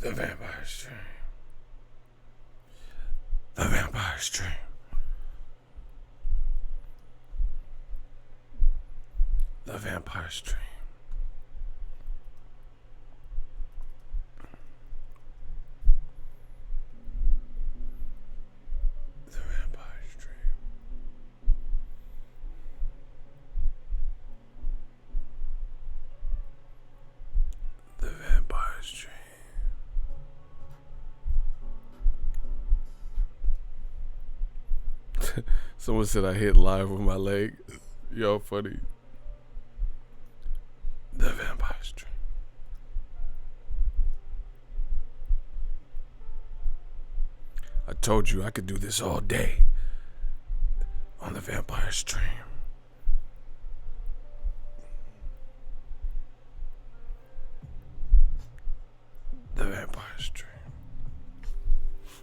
The Vampire's Dream. The Vampire's Dream. The Vampire's Dream. The Vampire's Dream. The Vampire's Dream. Someone said I hit live with my leg. Yo, funny. The Vampire's Dream. I told you I could do this all day on The Vampire's Dream. The Vampire's Dream.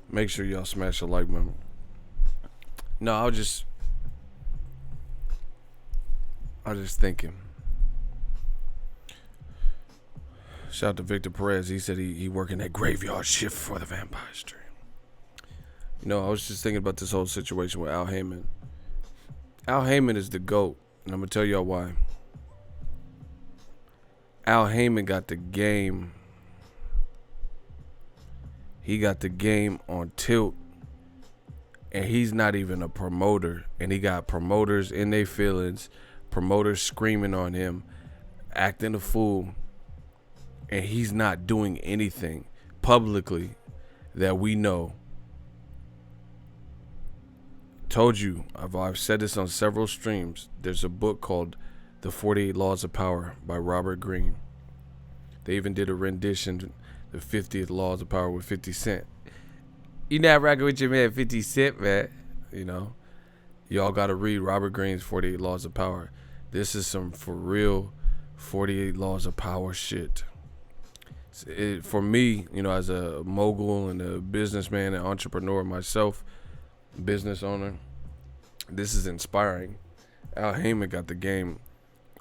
Make sure y'all smash the like button. No, I was just thinking. Shout out to Victor Perez. He said he working that graveyard shift for The Vampire's Dream. You know, I was just thinking about this whole situation with Al Haymon. Al Haymon is the GOAT, and I'm going to tell y'all why. Al Haymon got the game. He got the game on tilt. And he's not even a promoter. And he got promoters in their feelings. Promoters screaming on him. Acting a fool. And he's not doing anything publicly that we know. Told you, I've said this on several streams. There's a book called The 48 Laws of Power by Robert Greene. They even did a rendition, the 50th Laws of Power with 50 Cent. You not rocking with your man 50 Cent, man. You know, y'all got to read Robert Greene's 48 Laws of Power. This is some for real 48 Laws of Power shit. For me, you know, as a mogul and a businessman and entrepreneur myself, business owner, this is inspiring. Al Haymon got the game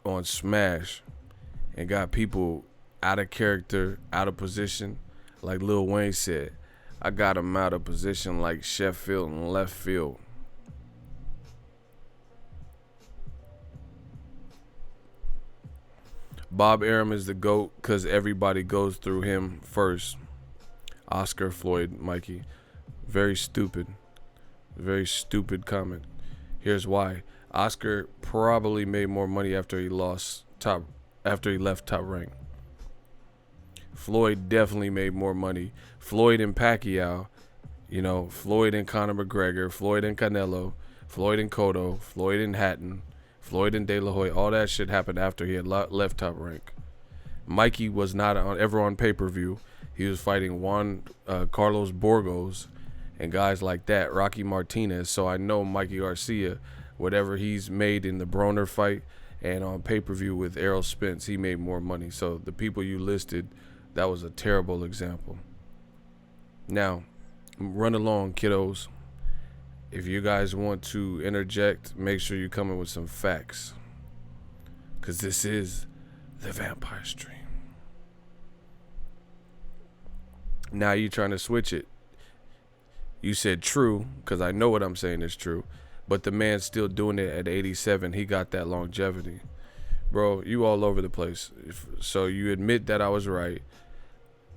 on smash and got people out of character, out of position. Like Lil Wayne said, I got him out of position like Sheffield in left field. Bob Arum is the GOAT because everybody goes through him first. Oscar Floyd, Mikey. Very stupid comment. Here's why. Oscar probably made more money after he left Top Rank. Floyd definitely made more money. Floyd and Pacquiao, you know, Floyd and Conor McGregor, Floyd and Canelo, Floyd and Cotto, Floyd and Hatton, Floyd and De La Hoya, all that shit happened after he had left Top Rank. Mikey was not ever on pay-per-view. He was fighting Carlos Borgos and guys like that, Rocky Martinez. So I know Mikey Garcia, whatever he's made in the Broner fight and on pay-per-view with Errol Spence, he made more money. So the people you listed, that was a terrible example. Now, run along, kiddos. If you guys want to interject, make sure you come in with some facts. Because this is The Vampire's Dream. Now you're trying to switch it. You said true, because I know what I'm saying is true. But the man's still doing it at 87. He got that longevity. Bro, you all over the place. So you admit that I was right.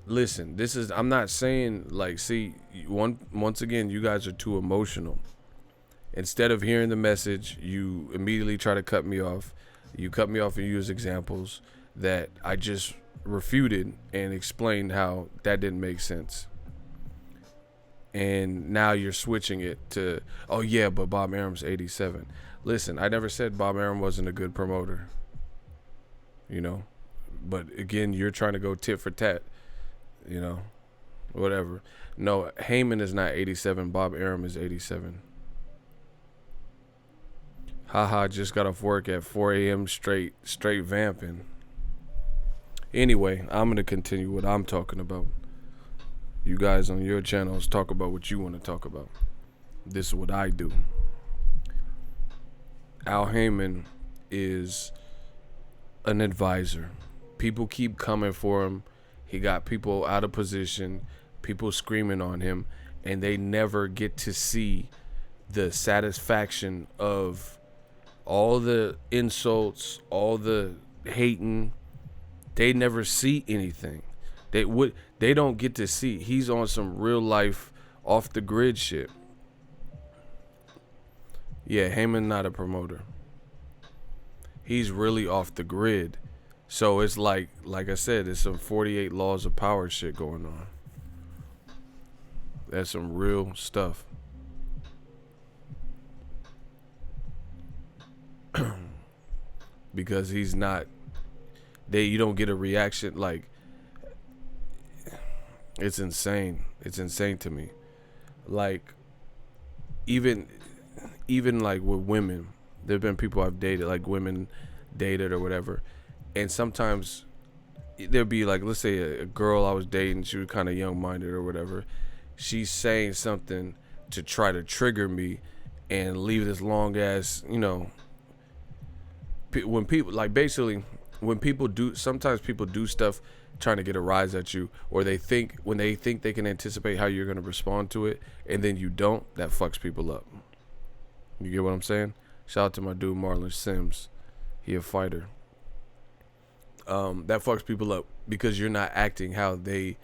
Listen, I'm not saying, like, see, once again, you guys are too emotional. Instead of hearing the message, you immediately try to cut me off. You cut me off and use examples that I just refuted and explained how that didn't make sense. And now you're switching it to, oh yeah, but Bob Arum's 87. Listen, I never said Bob Arum wasn't a good promoter. You know? But again, you're trying to go tit for tat. You know, whatever. No, Haymon is not 87. Bob Arum is 87. Haha, just got off work at 4 a.m. straight vamping. Anyway, I'm going to continue what I'm talking about. You guys on your channels talk about what you want to talk about. This is what I do. Al Haymon is an advisor. People keep coming for him. He got people out of position, people screaming on him, and they never get to see the satisfaction of all the insults, all the hating. They never see anything. They don't get to see. He's on some real life off the grid shit. Yeah, Haymon not a promoter. He's really off the grid. So it's like I said, it's some 48 laws of power shit going on. That's some real stuff. Because he's not, you don't get a reaction. Like, it's insane. It's insane to me. Like, even like with women, there've been people I've dated, like women dated or whatever, and sometimes there'll be like, let's say a girl I was dating, she was kind of young-minded or whatever, she's saying something to try to trigger me and leave this long ass, when people, like, basically when people do, sometimes people do stuff trying to get a rise at you, or when they think they can anticipate how you're going to respond to it, and then you don't, that fucks people up. You get what I'm saying? Shout out to my dude Marlon Sims. He a fighter. That fucks people up because you're not acting how they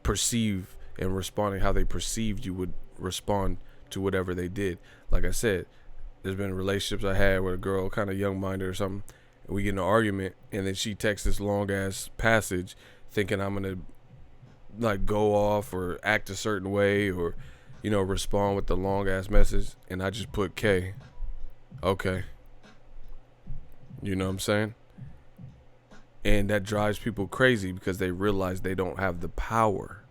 perceive and responding how they perceived you would respond to whatever they did. Like I said, there's been relationships I had with a girl, kind of young-minded or something, and we get in an argument, and then she texts this long-ass passage thinking I'm going to, like, go off or act a certain way or, respond with the long-ass message, and I just put K. Okay. You know what I'm saying? And that drives people crazy because they realize they don't have the power.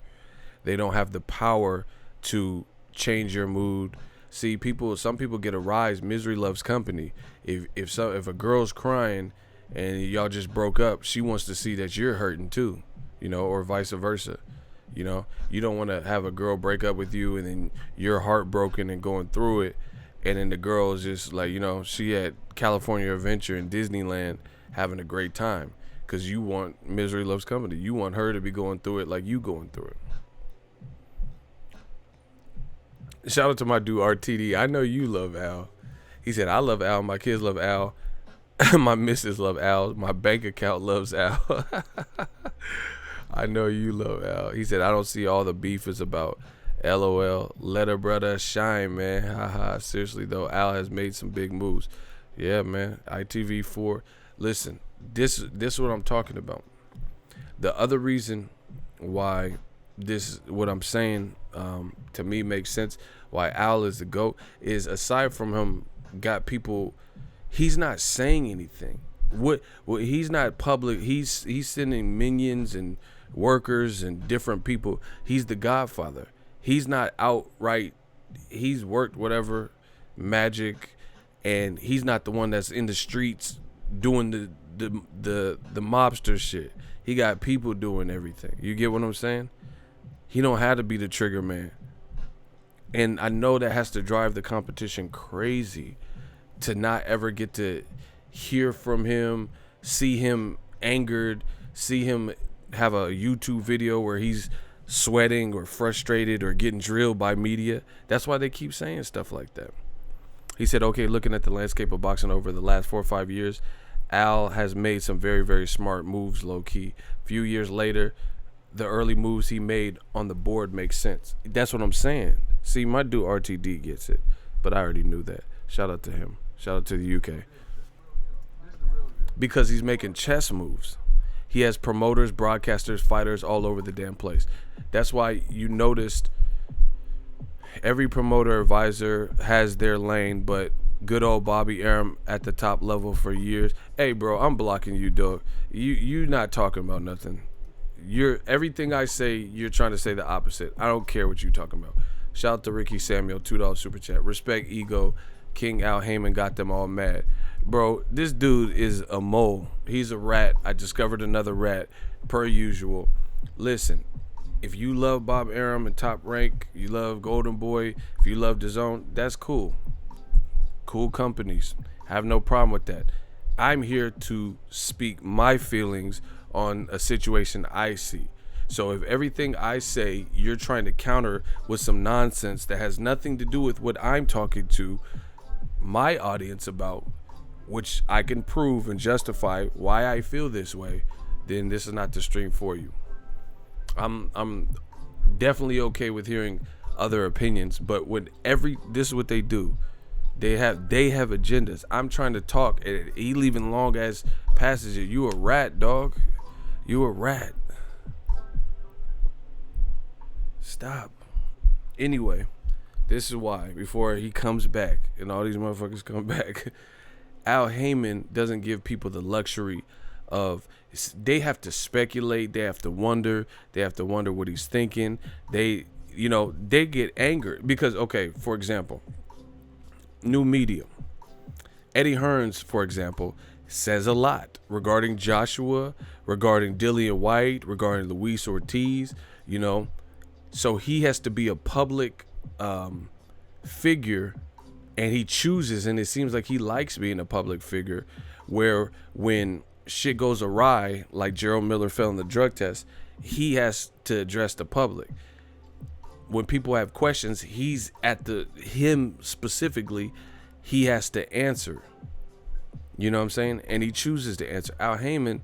They don't have the power to change your mood. See, some people get a rise. Misery loves company. If a girl's crying and y'all just broke up, she wants to see that you're hurting too, or vice versa. You don't want to have a girl break up with you and then you're heartbroken and going through it, and then the girl is just like, she at California Adventure in Disneyland having a great time, because you want misery loves company. You want her to be going through it like you going through it. Shout out to my dude RTD. I know you love Al. He said, I love Al. My kids love Al. My missus love Al. My bank account loves Al. I know you love Al. He said, I don't see all the beef is about. LOL. Let a brother shine, man. Haha. Seriously, though, Al has made some big moves. Yeah, man. ITV4. Listen, this is what I'm talking about. The other reason why what I'm saying, to me makes sense, why Al is the GOAT, is aside from him got people, he's not saying anything. What he's not public. He's sending minions and workers and different people. He's the Godfather. He's not outright. He's worked whatever magic, and he's not the one that's in the streets doing the mobster shit. He got people doing everything. You get what I'm saying? He don't have to be the trigger man. And I know that has to drive the competition crazy to not ever get to hear from him, see him angered, see him have a YouTube video where he's sweating or frustrated or getting drilled by media. That's why they keep saying stuff like that. He said, okay, looking at the landscape of boxing over the last 4 or 5 years, Al has made some very, very smart moves, low-key. A few years later, the early moves he made on the board make sense. That's what I'm saying. See, my dude RTD gets it, but I already knew that. Shout out to him. Shout out to the UK. Because he's making chess moves. He has promoters, broadcasters, fighters all over the damn place. That's why you noticed every promoter advisor has their lane, but good old Bobby Arum at the top level for years. Hey, bro, I'm blocking you, dog. You not talking about nothing. Everything I say, you're trying to say the opposite. I don't care what you're talking about. Shout out to Ricky Samuel, $2 super chat. Respect ego. King Al Haymon got them all mad. Bro, this dude is a mole. He's a rat. I discovered another rat, per usual. Listen, if you love Bob Arum and Top Rank, you love Golden Boy, if you love DAZN, that's cool. Cool companies. I have no problem with that. I'm here to speak my feelings on a situation I see. So if everything I say you're trying to counter with some nonsense that has nothing to do with what I'm talking to my audience about, which I can prove and justify why I feel this way, then this is not the stream for you. I'm definitely okay with hearing other opinions, but when this is what they do. They have agendas. I'm trying to talk, and he leaving long ass passages. You a rat, dog. You a rat. Stop. Anyway, this is why, before he comes back and all these motherfuckers come back, Al Haymon doesn't give people the luxury of, they have to speculate, they have to wonder what he's thinking. They get angered because, okay, for example, new media. Eddie Hearns, for example, says a lot regarding Joshua, regarding Dillian White, regarding Luis Ortiz, so he has to be a public figure, and he chooses, and it seems like he likes being a public figure, where when shit goes awry, like Gerald Miller failing the drug test, he has to address the public. When people have questions, he's him specifically, he has to answer. You know what I'm saying? And he chooses to answer. Al Haymon,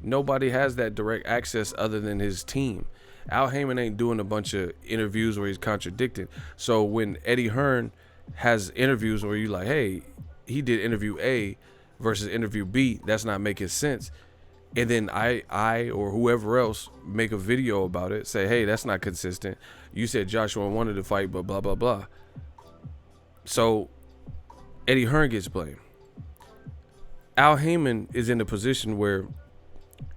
nobody has that direct access other than his team. Al Haymon ain't doing a bunch of interviews where he's contradicting. So when Eddie Hearn has interviews where you like, hey, he did interview A versus interview B, that's not making sense. And then I or whoever else make a video about it, say, hey, that's not consistent. You said Joshua wanted to fight, but blah, blah, blah. So Eddie Hearn gets blamed. Al Haymon is in a position where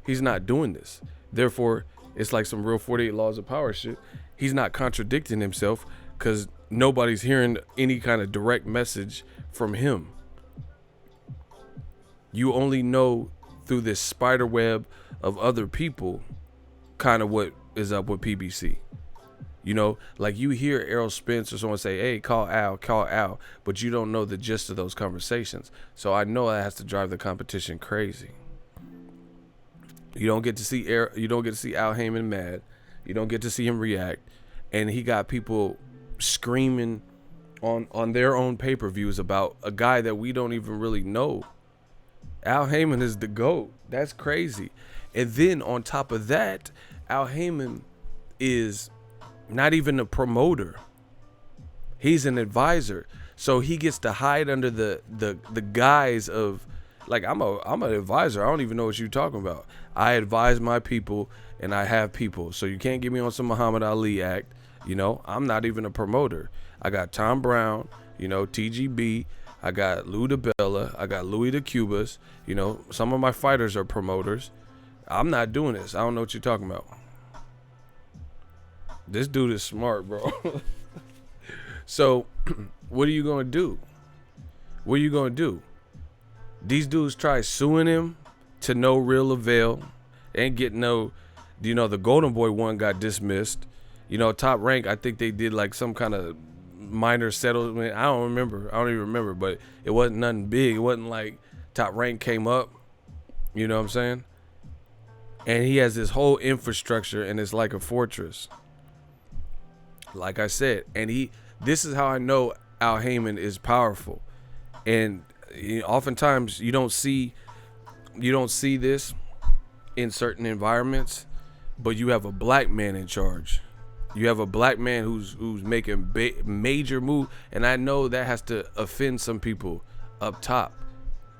he's not doing this. Therefore, it's like some real 48 laws of power shit. He's not contradicting himself because nobody's hearing any kind of direct message from him. You only know through this spider web of other people kind of what is up with PBC. Like you hear Errol Spence or someone say, hey, call Al, but you don't know the gist of those conversations. So I know that has to drive the competition crazy. You don't get to see Al Haymon mad. You don't get to see him react. And he got people screaming on their own pay-per-views about a guy that we don't even really know. Al Haymon is the GOAT. That's crazy. And then on top of that, Al Haymon is not even a promoter. He's an advisor. So he gets to hide under the guise of, like, I'm an advisor. I don't even know what you're talking about. I advise my people and I have people. So you can't get me on some Muhammad Ali act. I'm not even a promoter. I got Tom Brown, TGB. I got Lou DiBella. I got Louis the Cubas. Some of my fighters are promoters. I'm not doing this. I don't know what you're talking about. This dude is smart, bro. So, what are you going to do? What are you going to do? These dudes try suing him to no real avail. Ain't getting no, the Golden Boy one got dismissed. Top Rank, I think they did like some kind of minor settlement. I don't even remember, but it wasn't nothing big. It wasn't like Top Rank came up. You know what I'm saying? And he has this whole infrastructure, and it's like a fortress. Like I said, and this is how I know Al Haymon is powerful. And oftentimes you don't see this in certain environments, but you have a black man in charge. You have a black man who's making major move, and I know that has to offend some people up top,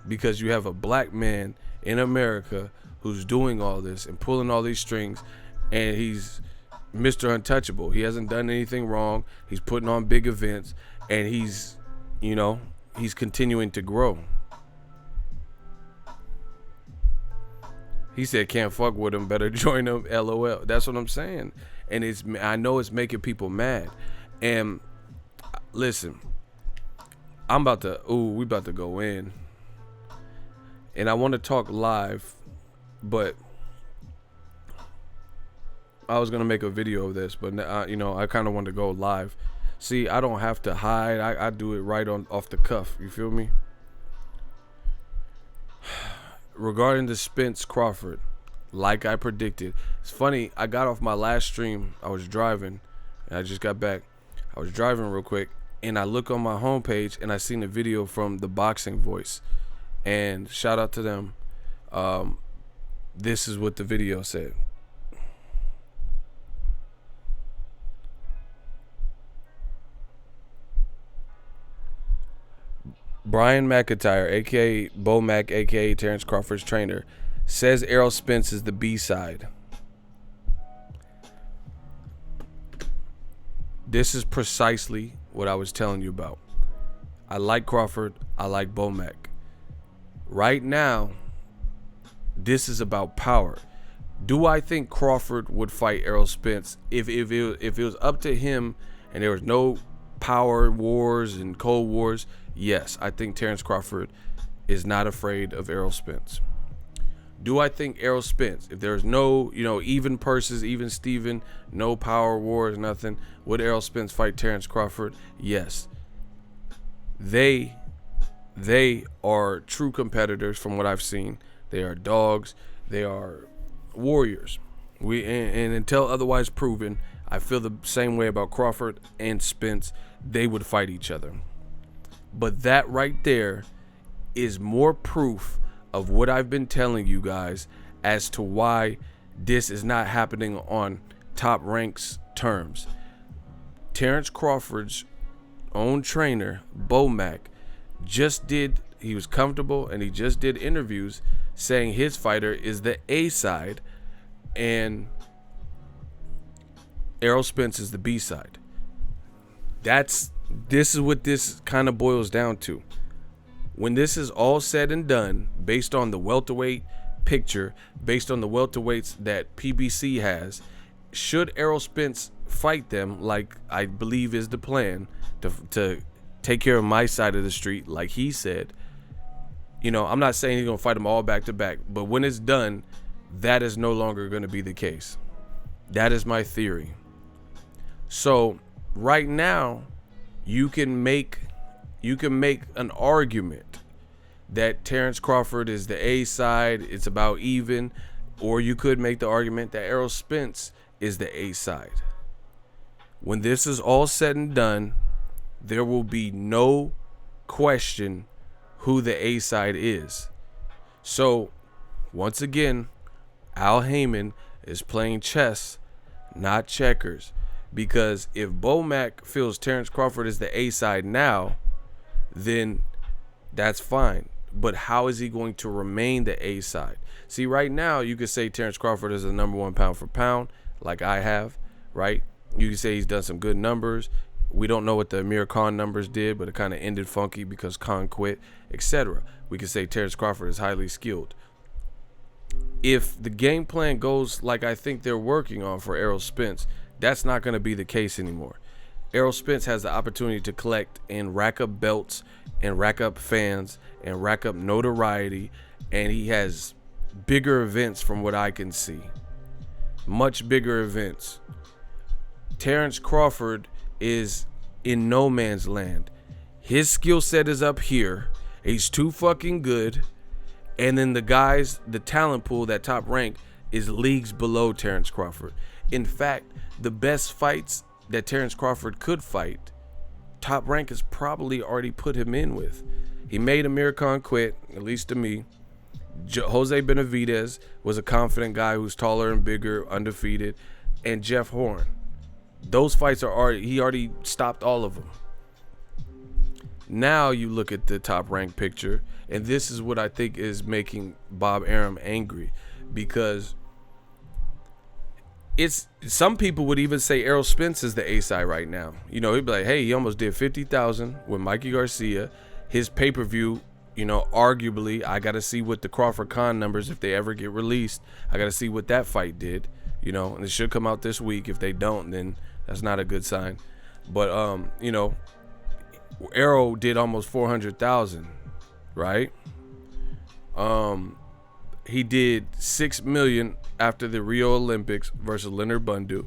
because you have a black man in America who's doing all this and pulling all these strings, and he's Mr. Untouchable. He hasn't done anything wrong. He's putting on big events, and he's continuing to grow. He said, can't fuck with him, better join him, LOL. That's what I'm saying. And I know it's making people mad. And listen, we about to go in. And I want to talk live, but I was going to make a video of this, but I kind of want to go live. See, I don't have to hide. I do it right off the cuff. You feel me? Regarding the Spence Crawford, like I predicted. It's funny, I got off my last stream. I was driving, and I just got back. I was driving real quick, and I look on my homepage, and I seen a video from the Boxing Voice. And shout out to them. This is what the video said. Brian McIntyre, a.k.a. Bo Mac, a.k.a. Terrence Crawford's trainer, says Errol Spence is the B-side. This is precisely what I was telling you about. I like Crawford. I like Bo Mac. Right now, this is about power. Do I think Crawford would fight Errol Spence if it was up to him and there was no power wars and cold wars? Yes, I think Terrence Crawford is not afraid of Errol Spence. Do I think Errol Spence, if there's no, even purses, even Steven, no power wars, nothing, would Errol Spence fight Terrence Crawford? Yes. They are true competitors from what I've seen. They are dogs. They are warriors. And until otherwise proven, I feel the same way about Crawford and Spence. They would fight each other. But that right there is more proof of what I've been telling you guys as to why this is not happening on Top Rank's terms. Terrence Crawford's own trainer, Bo Mac, he was comfortable and he just did interviews saying his fighter is the A side and Errol Spence is the B side. This is what this kind of boils down to. When this is all said and done, based on the welterweight picture, based on the welterweights that PBC has, should Errol Spence fight them, like I believe is the plan, to take care of my side of the street, like he said, I'm not saying he's going to fight them all back to back, but when it's done, that is no longer going to be the case. That is my theory. So right now, you can make an argument that Terrence Crawford is the A side, it's about even, or you could make the argument that Errol Spence is the A side. When this is all said and done, there will be no question who the A side is. So, once again, Al Haymon is playing chess, not checkers. Because if Bo Mac feels Terrence Crawford is the A side now, then that's fine. But how is he going to remain the A side? See, right now, you could say Terrence Crawford is the number one pound for pound, like I have, right? You could say he's done some good numbers. We don't know what the Amir Khan numbers did, but it kind of ended funky because Khan quit, etc. We could say Terrence Crawford is highly skilled. If the game plan goes like I think they're working on for Errol Spence, that's not going to be the case anymore. Errol Spence has the opportunity to collect and rack up belts and rack up fans and rack up notoriety, and he has bigger events from what I can see. Much bigger events. Terrence Crawford is in no man's land. His skill set is up here. He's too fucking good. And then the talent pool, that Top Rank, is leagues below Terrence Crawford. In fact, the best fights that Terrence Crawford could fight, Top Rank has probably already put him in with. He made Amir Khan quit, at least to me. Jose Benavidez was a confident guy who's taller and bigger, undefeated. And Jeff Horn. Those fights he already stopped all of them. Now you look at the Top Rank picture, and this is what I think is making Bob Arum angry, because some people would even say Errol Spence is the A side right now. He'd be like, hey, he almost did 50,000 with Mikey Garcia. His pay-per-view, arguably, I got to see what the Crawford Khan numbers, if they ever get released, I got to see what that fight did, and it should come out this week. If they don't, then that's not a good sign. But, Errol did almost 400,000, right? He did 6 million after the Rio Olympics versus Leonard Bundu.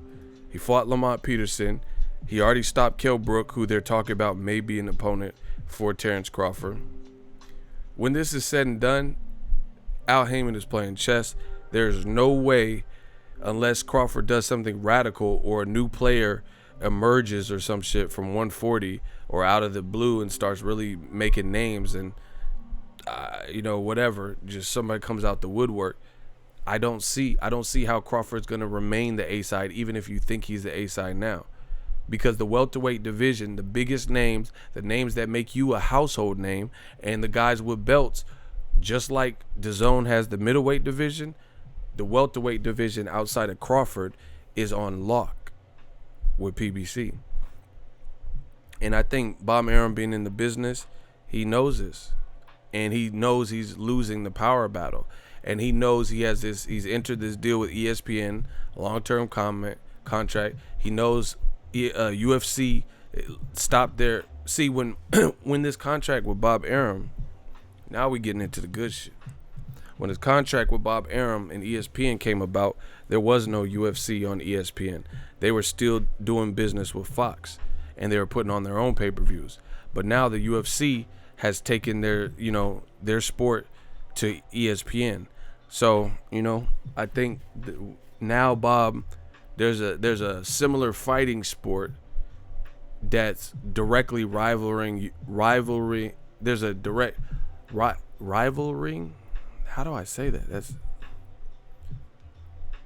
He fought Lamont Peterson. He already stopped Kell Brook, who they're talking about may be an opponent for Terrence Crawford. When this is said and done, Al Haymon is playing chess. There's no way, unless Crawford does something radical or a new player emerges or some shit from 140 or out of the blue and starts really making names and whatever, just somebody comes out the woodwork. I don't see how Crawford's going to remain the A side, even if you think he's the A side now. Because the welterweight division, the biggest names, the names that make you a household name, and the guys with belts, just like DAZN has the middleweight division, the welterweight division outside of Crawford is on lock with PBC. And I think Bob Arum, being in the business, he knows this. And he knows he's losing the power battle. And he knows he's entered this deal with ESPN, long-term contract. He knows UFC stopped there. See, when this contract with Bob Arum, now we getting into the good shit. When his contract with Bob Arum and ESPN came about, there was no UFC on ESPN. They were still doing business with Fox, and they were putting on their own pay-per-views. But now the UFC has taken their sport to ESPN. So, I think now Bob, there's a similar fighting sport that's directly rivalry. There's a direct rivalry. How do I say that?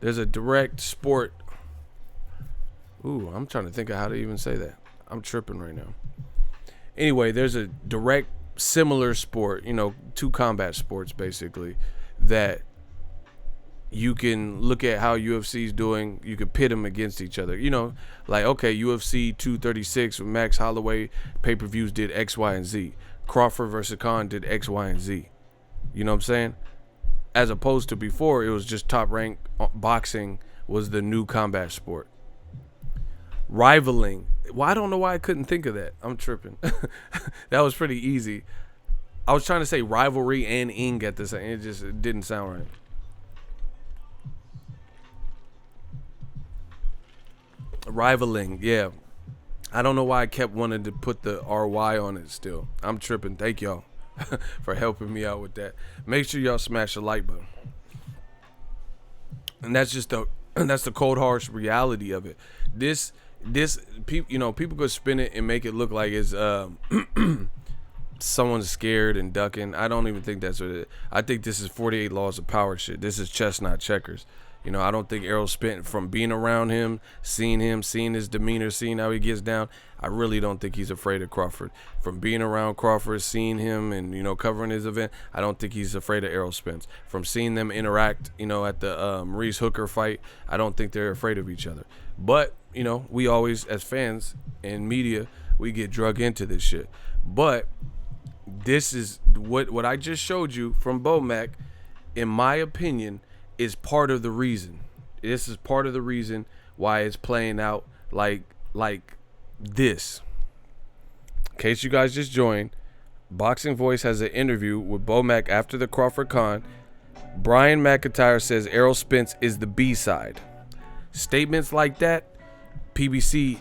There's a direct sport. Ooh, I'm trying to think of how to even say that. I'm tripping right now. Anyway, there's a direct similar sport, two combat sports basically, that you can look at how UFC's doing. You could pit them against each other. Like, okay, UFC 236 with Max Holloway pay-per-views did X, Y, and Z. Crawford versus Khan did X, Y, and Z. You know what I'm saying? As opposed to before, it was just Top Rank boxing was the new combat sport. Rivaling. Well, I don't know why I couldn't think of that. I'm tripping. That was pretty easy. I was trying to say rivalry and ing at the same. It didn't sound right. Rivaling, yeah. I don't know why I kept wanting to put the RY on it still. I'm tripping. Thank y'all for helping me out with that. Make sure y'all smash the like button. And that's just the cold harsh reality of it. This people could spin it and make it look like it's someone's scared and ducking. I don't even think that's what it is. I think this is 48 laws of power shit. This is chess, not checkers. I don't think Errol Spence, from being around him, seeing his demeanor, seeing how he gets down, I really don't think he's afraid of Crawford. From being around Crawford, seeing him and, covering his event, I don't think he's afraid of Errol Spence. From seeing them interact, at the Maurice Hooker fight, I don't think they're afraid of each other. But, we always, as fans and media, we get drug into this shit. But this is what I just showed you from Bomac, in my opinion, is part of the reason. This is part of the reason why it's playing out like this. In case you guys just joined, Boxing Voice has an interview with Bomac after the Crawford Con. Brian McIntyre says Errol Spence is the B-side. Statements like that, PBC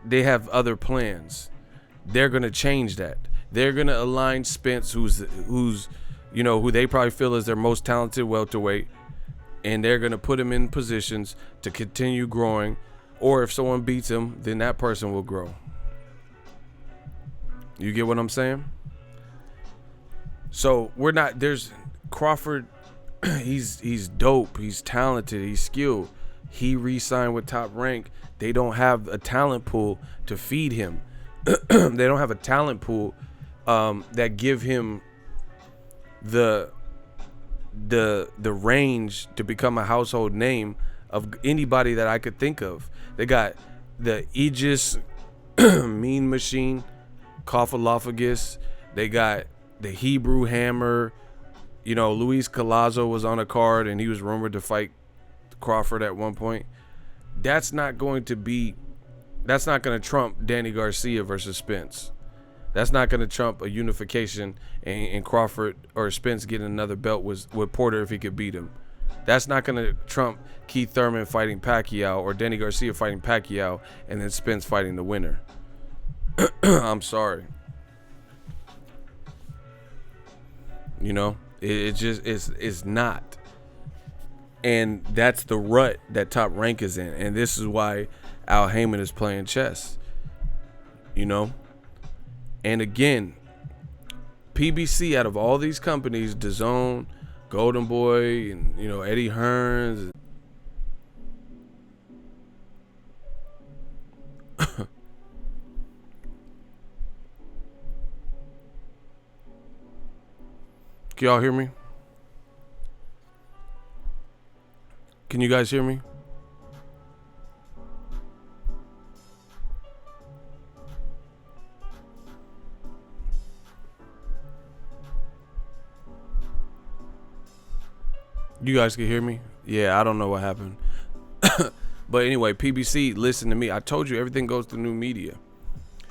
they have other plans. They're gonna change that. They're gonna align Spence, who's who they probably feel is their most talented welterweight, and they're going to put him in positions to continue growing, or if someone beats him, then that person will grow. You get what I'm saying? So there's Crawford, he's dope, he's talented, he's skilled. He re-signed with Top Rank. They don't have a talent pool to feed him. They don't have a talent pool that give him the range to become a household name of anybody that I could think of. They got the Aegis Mean Machine, Coughalophagus. They got the Hebrew Hammer. Luis Collazo was on a card and he was rumored to fight Crawford at one point. That's not going to trump Danny Garcia versus Spence. That's not going to trump a unification and Crawford or Spence getting another belt with Porter if he could beat him. That's not going to trump Keith Thurman fighting Pacquiao or Danny Garcia fighting Pacquiao and then Spence fighting the winner. I'm sorry. It's not. And that's the rut that Top Rank is in. And this is why Al Haymon is playing chess. You know? And again, PBC, out of all these companies, DAZN, Golden Boy, and, you know, Eddie Hearns. Can y'all hear me? Can you guys hear me? You guys can hear me? Yeah, I don't know what happened. But anyway, PBC, listen to me. I told you everything goes through new media.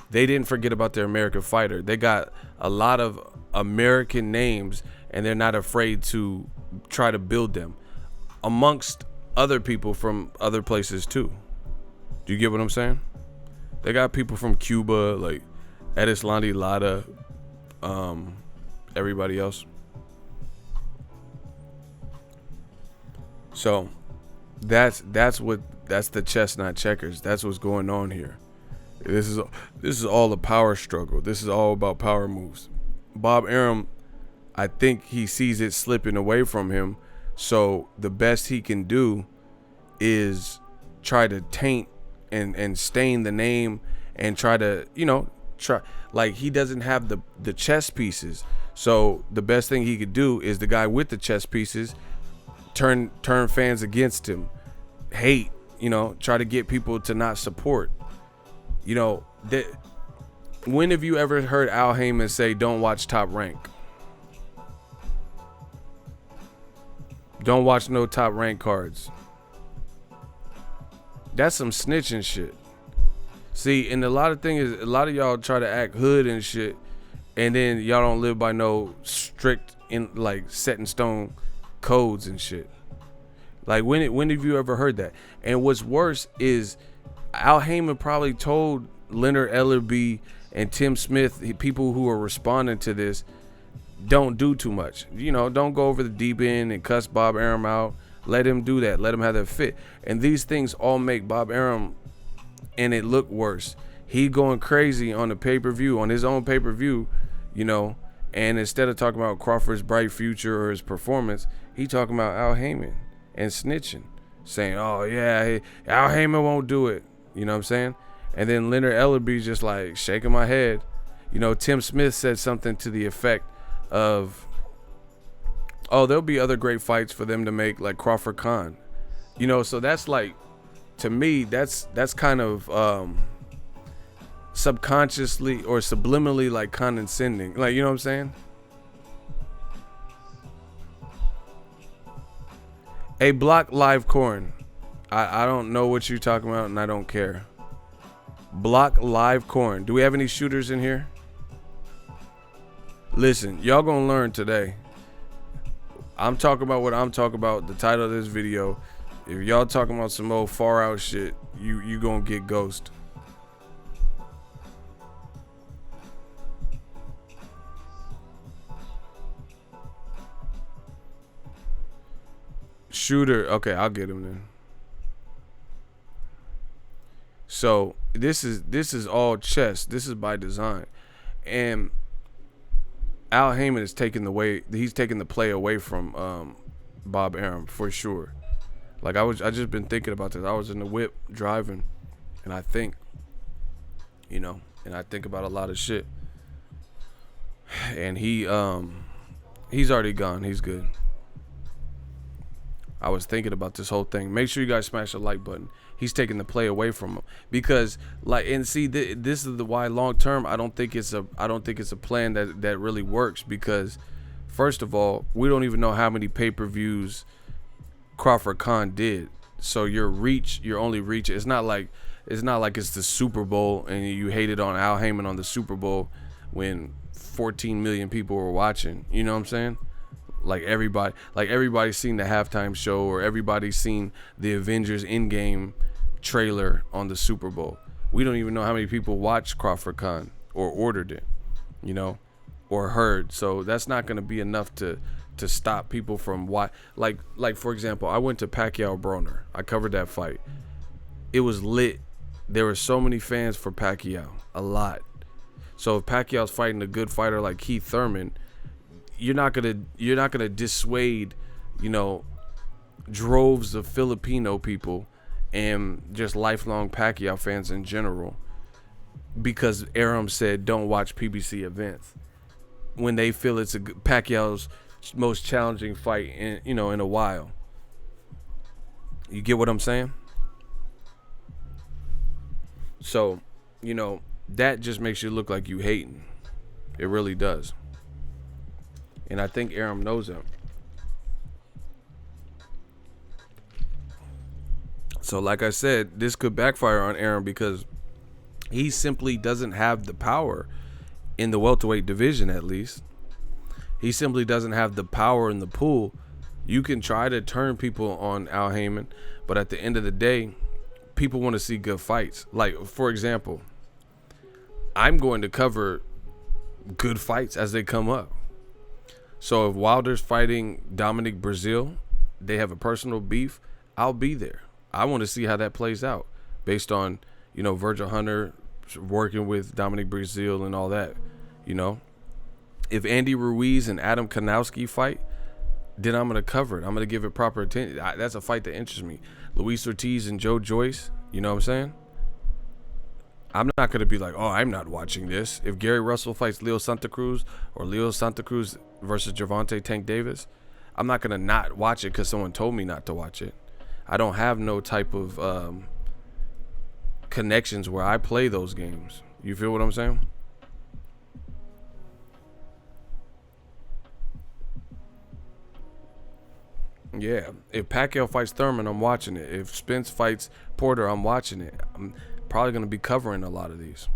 They didn't forget about their American fighter. They got a lot of American names, and they're not afraid to try to build them amongst other people from other places too. Do you get what I'm saying? They got people from Cuba, like Edis Landi Lada, everybody else. So that's the chess, not checkers. That's what's going on here. This is all a power struggle. This is all about power moves. Bob Arum, I think he sees it slipping away from him. So the best he can do is try to taint and stain the name and try to, like, he doesn't have the chess pieces. So the best thing he could do is the guy with the chess pieces turn fans against him, hate, try to get people to not support. When have you ever heard Al Haymon say, "Don't watch Top Rank"? Don't watch no Top Rank cards. That's some snitching shit. See, and a lot of y'all try to act hood and shit, and then y'all don't live by no strict set in stone codes and shit. Like, when have you ever heard that? And what's worse is Al Haymon probably told Leonard Ellerby and Tim Smith, people who are responding to this, don't do too much. Don't go over the deep end and cuss Bob Arum out. Let him do that. Let him have that fit. And these things all make Bob Arum and it look worse. He going crazy on the pay-per-view, on his own pay-per-view, and instead of talking about Crawford's bright future or his performance, he talking about Al Haymon and snitching, saying, "Oh yeah, Al Haymon won't do it." You know what I'm saying? And then Leonard Ellerby's just like shaking my head. Tim Smith said something to the effect of, "Oh, there'll be other great fights for them to make, like Crawford Khan." So that's like, to me, that's kind of subconsciously or subliminally like condescending. Like, you know what I'm saying? Hey, block live corn. I don't know what you're talking about, and I don't care. Block live corn. Do we have any shooters in here? Listen, y'all gonna learn today. I'm talking about what I'm talking about. The title of this video. If y'all talking about some old far out shit, you gonna get ghost. Shooter. Okay, I'll get him then. So this is all chess. This is by design, and Al Haymon is taking the play away from Bob Arum for sure. Like, I just been thinking about this. I was in the whip driving, and I think, and I think about a lot of shit. And he's already gone. He's good. I was thinking about this whole thing. Make sure you guys smash the like button. He's taking the play away from him because, this is why long term I don't think it's a plan that really works, because first of all, we don't even know how many pay-per-views Crawford Khan did. So your only reach, it's not like it's the Super Bowl and you hated on Al Haymon on the Super Bowl when 14 million people were watching. You know what I'm saying? Like everybody's seen the halftime show, or everybody's seen the Avengers Endgame trailer on the Super Bowl. We don't even know how many people watched Crawford Khan or ordered it, or heard. So that's not going to be enough to stop people from like for example, I went to Pacquiao Broner. I covered that fight. It was lit. There were so many fans for Pacquiao, a lot. So if Pacquiao's fighting a good fighter like Keith Thurman, you're not gonna dissuade, droves of Filipino people and just lifelong Pacquiao fans in general, because Arum said don't watch PBC events when they feel it's Pacquiao's most challenging fight in a while. You get what I'm saying? So, that just makes you look like you hating. It really does. And I think Arum knows that. So like I said, this could backfire on Arum because he simply doesn't have the power in the welterweight division, at least. He simply doesn't have the power in the pool. You can try to turn people on Al Haymon, but at the end of the day, people want to see good fights. Like, for example, I'm going to cover good fights as they come up. So if Wilder's fighting Dominic Breazeale, they have a personal beef, I'll be there. I want to see how that plays out based on, Virgil Hunter working with Dominic Breazeale and all that, If Andy Ruiz and Adam Kanowski fight, then I'm going to cover it. I'm going to give it proper attention. That's a fight that interests me. Luis Ortiz and Joe Joyce, you know what I'm saying? I'm not going to be like, oh, I'm not watching this. If Gary Russell fights Leo Santa Cruz or Leo Santa Cruz versus Gervonta Tank Davis, I'm not going to not watch it because someone told me not to watch it. I don't have no type of connections where I play those games. You feel what I'm saying? Yeah, if Pacquiao fights Thurman, I'm watching it. If Spence fights Porter, I'm watching it. I'm probably going to be covering a lot of these.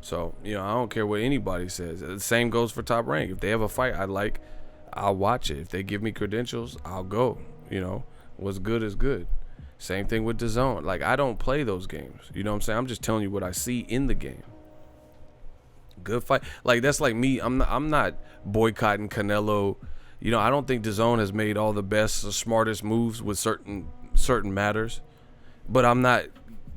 So, I don't care what anybody says. The same goes for Top Rank. If they have a fight I like, I'll watch it. If they give me credentials, I'll go. What's good is good. Same thing with DAZN. Like, I don't play those games. You know what I'm saying? I'm just telling you what I see in the game. Good fight. Like, that's like me. I'm not boycotting Canelo. I don't think DAZN has made all the best, the smartest moves with certain matters. But I'm not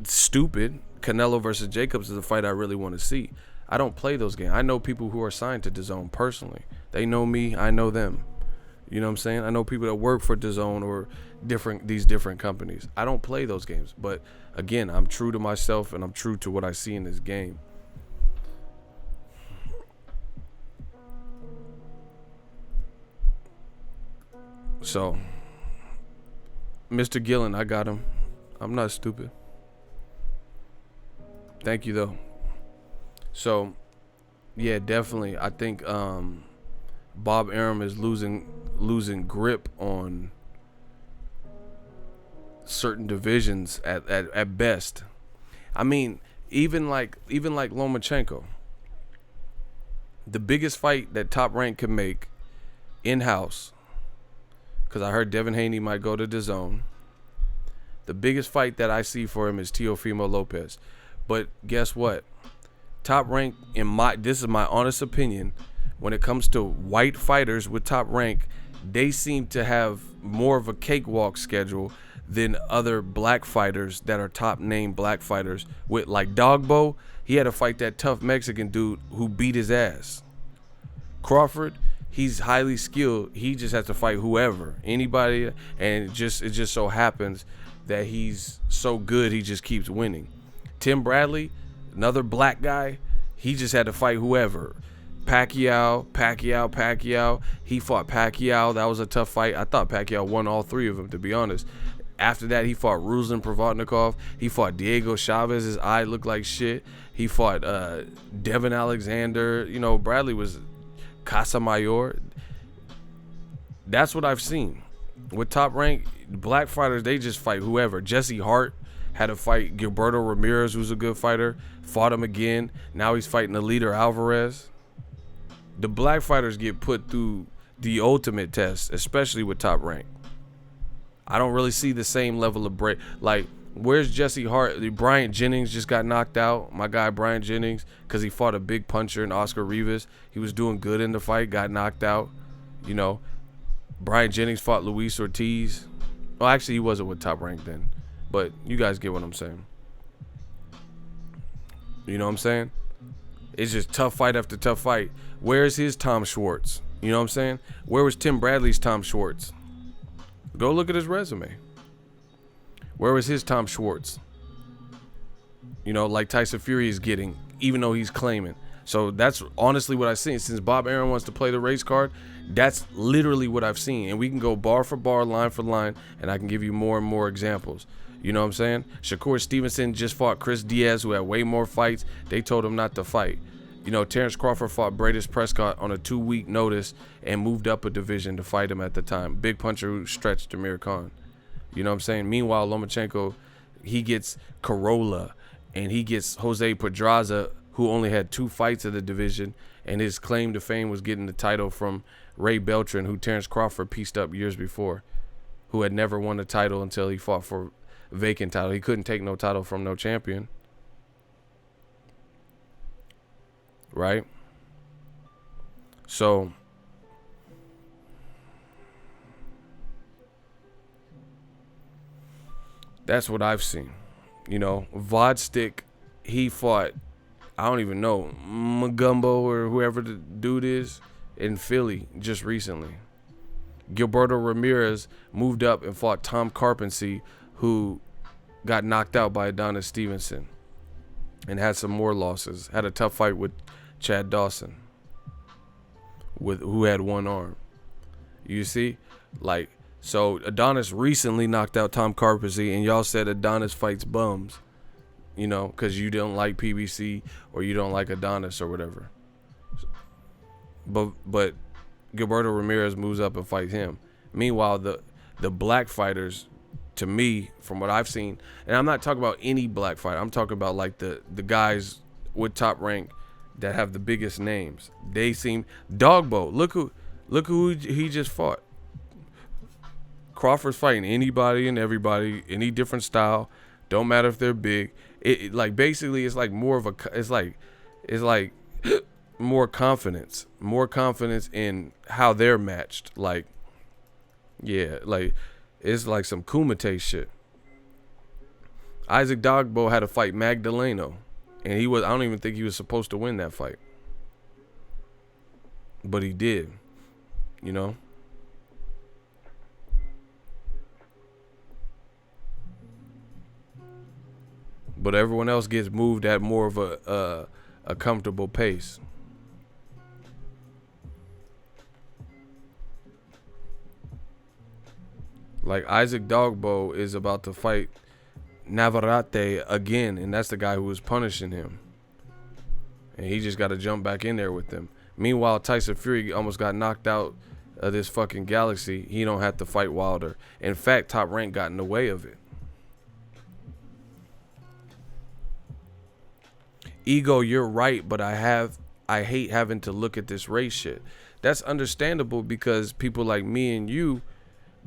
stupid. Canelo versus Jacobs is a fight I really want to see. I don't play those games. I know people who are signed to DAZN personally. They know me. I know them. You know what I'm saying? I know people that work for DAZN or these different companies. I don't play those games. But, again, I'm true to myself and I'm true to what I see in this game. So, Mr. Gillen, I got him. I'm not stupid. Thank you, though. So, yeah, definitely. I think Bob Arum is losing grip on certain divisions at best. I mean, even like Lomachenko. The biggest fight that Top Rank can make in-house, because I heard Devin Haney might go to DAZN. The biggest fight that I see for him is Teofimo Lopez. But guess what? Top Rank, this is my honest opinion, when it comes to white fighters with Top Rank, they seem to have more of a cakewalk schedule than other black fighters that are top name black fighters. With like Dogbo, he had to fight that tough Mexican dude who beat his ass. Crawford, he's highly skilled. He just has to fight whoever, anybody, and it just so happens that he's so good he just keeps winning. Tim Bradley, another black guy, he just had to fight whoever. Pacquiao. He fought Pacquiao. That was a tough fight. I thought Pacquiao won all three of them, to be honest. After that, he fought Ruslan Provodnikov. He fought Diego Chavez. His eye looked like shit. He fought Devin Alexander. Bradley was Casamayor. That's what I've seen. With Top Rank, black fighters, they just fight whoever. Jesse Hart had to fight Gilberto Ramirez, who's a good fighter. Fought him again. Now he's fighting Eliter Alvarez. The black fighters get put through the ultimate test, especially with Top Rank. I don't really see the same level of break. Like, Where's Jesse Hart? Bryant Jennings just got knocked out. My guy Bryant Jennings, because he fought a big puncher in Oscar Rivas. He was doing good in the fight, got knocked out. You know, Bryant Jennings fought Luis Ortiz. Well, actually, he wasn't with Top Rank then. But you guys get what I'm saying. You know what I'm saying? It's just tough fight after tough fight. Where's his Tom Schwartz? You know what I'm saying? Where was Tim Bradley's Tom Schwartz? Go look at his resume. Where was his Tom Schwartz? You know, like Tyson Fury is getting, even though he's claiming. So that's honestly what I've seen. Since Bob Arum wants to play the race card, that's literally what I've seen. And we can go bar for bar, line for line, and I can give you more and more examples. You know what I'm saying? Shakur Stevenson just fought Chris Diaz, who had way more fights. They told him not to fight. You know, Terrence Crawford fought Bradis Prescott on a 2-week notice and moved up a division to fight him at the time. Big puncher who stretched Amir Khan. You know what I'm saying? Meanwhile, Lomachenko, he gets Corolla, and he gets Jose Pedraza, who only had 2 fights of the division, and his claim to fame was getting the title from Ray Beltran, who Terrence Crawford pieced up years before, who had never won a title until he fought for a vacant title. He couldn't take no title from no champion. Right? So that's what I've seen. You know, Vodstick, he fought, I don't even know, Magumbo or whoever the dude is in Philly just recently. Gilberto Ramirez moved up and fought Tom Carpensy, who got knocked out by Adonis Stevenson and had some more losses. Had a tough fight with Chad Dawson, who had 1 arm. You see? Like, so Adonis recently knocked out Tom Carpensy, and y'all said Adonis fights bums, you know, because you don't like PBC or you don't like Adonis or whatever. But Gilberto Ramirez moves up and fights him. Meanwhile, the black fighters, to me, from what I've seen, and I'm not talking about any black fighter, I'm talking about like the guys with Top Rank that have the biggest names. They seem Dogbo. Look who he just fought. Crawford's fighting anybody and everybody, any different style. Don't matter if they're big. It like basically it's like more of a it's like more confidence in how they're matched. Like, yeah, like it's like some Kumite shit. Isaac Dogbo had to fight Magdaleno, and I don't even think he was supposed to win that fight, but he did. You know. But everyone else gets moved at more of a comfortable pace. Like Isaac Dogbo is about to fight Navarrete again, and that's the guy who was punishing him. And he just got to jump back in there with them. Meanwhile, Tyson Fury almost got knocked out of this fucking galaxy. He don't have to fight Wilder. In fact, Top Rank got in the way of it. Ego, you're right, but I hate having to look at this race shit. That's understandable because people like me and you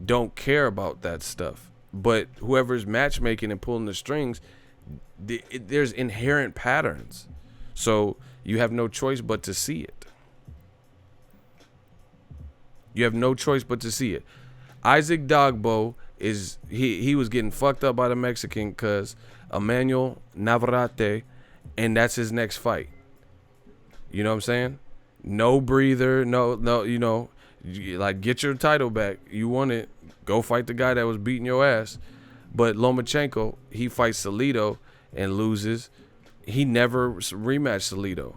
don't care about that stuff. But whoever's matchmaking and pulling the strings, there's inherent patterns. So you have no choice but to see it. You have no choice but to see it. Isaac Dogbo is he was getting fucked up by the Mexican because Emmanuel Navarrete, and that's his next fight. You know what I'm saying? No breather, no, you know, like get your title back. You won it. Go fight the guy that was beating your ass. But Lomachenko, he fights Salido and loses. He never rematched Salido.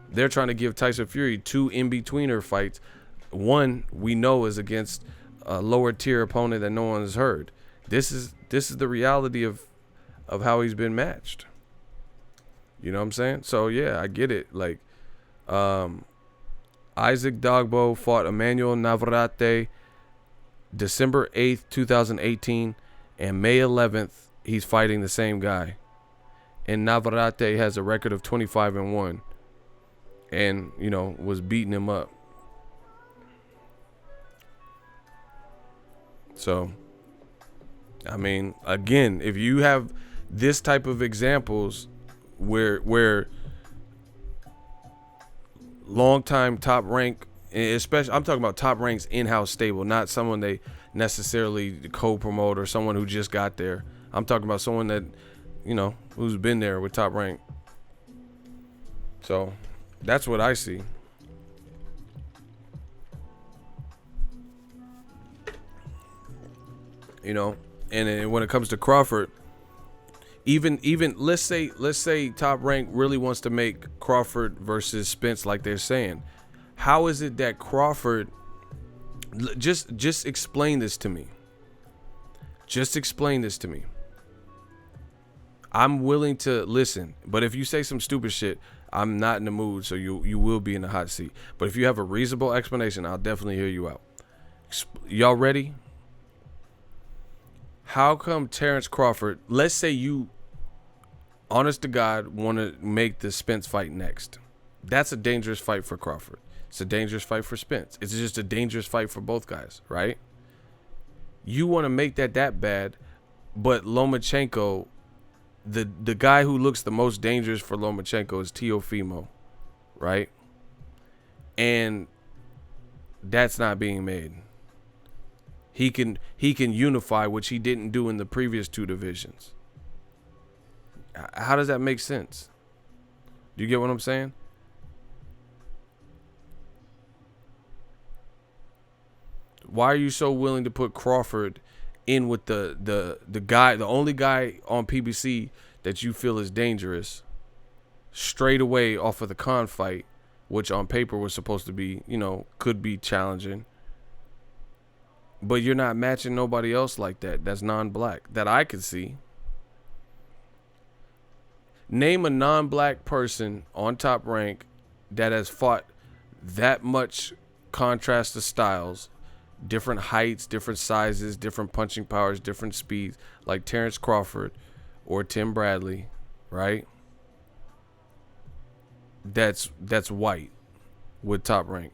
They're trying to give Tyson Fury 2 in-betweener fights. One we know is against a lower tier opponent that no one has heard. This is the reality of how he's been matched. You know what I'm saying? So yeah, I get it. Like Isaac Dogbo fought Emmanuel Navarrete December 8th, 2018, and May 11th he's fighting the same guy. And Navarrete has a record of 25-1 and, you know, was beating him up. So I mean, again, if you have this type of examples where long time top rank, especially I'm talking about top ranks in-house stable, not someone they necessarily co-promote or someone who just got there. I'm talking about someone that, who's been there with top rank. So that's what I see. And when it comes to Crawford, even let's say Top Rank really wants to make Crawford versus Spence like they're saying. How is it that Crawford, just explain this to me. Just explain this to me. I'm willing to listen, but if you say some stupid shit, I'm not in the mood, so you will be in the hot seat. But if you have a reasonable explanation, I'll definitely hear you out. Y'all ready? How come Terrence Crawford, let's say you, honest to God, want to make the Spence fight next. That's a dangerous fight for Crawford. It's a dangerous fight for Spence. It's just a dangerous fight for both guys, right? You want to make that bad, but Lomachenko, the guy who looks the most dangerous for Lomachenko is Teofimo, right? And that's not being made. He can unify, which he didn't do in the previous two divisions. How does that make sense? Do you get what I'm saying? Why are you so willing to put Crawford in with the guy, the only guy on PBC that you feel is dangerous, straight away off of the Khan fight, which on paper was supposed to be, could be challenging? But you're not matching nobody else like that. That's non-black that I could see. Name a non-black person on Top Rank that has fought that much contrast of styles, different heights, different sizes, different punching powers, different speeds, like Terrence Crawford or Tim Bradley, right? That's white with Top Rank.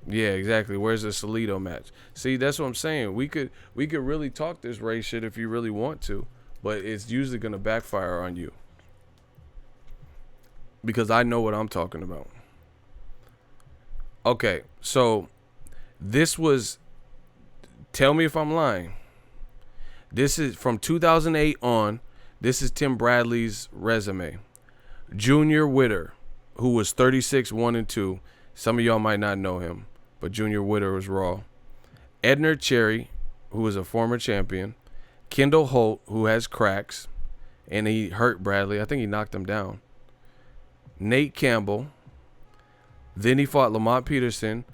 Yeah, exactly. Where's the Salido match? See, that's what I'm saying. We could really talk this race shit if you really want to, but it's usually gonna backfire on you because I know what I'm talking about. Okay, so this was, tell me if I'm lying. This is from 2008 on. This is Tim Bradley's resume. Junior Witter, who was 36-1-2. Some of y'all might not know him, but Junior Witter was raw. Edner Cherry, who was a former champion. Kendall Holt, who has cracks, and he hurt Bradley. I think he knocked him down. Nate Campbell. Then he fought Lamont Peterson,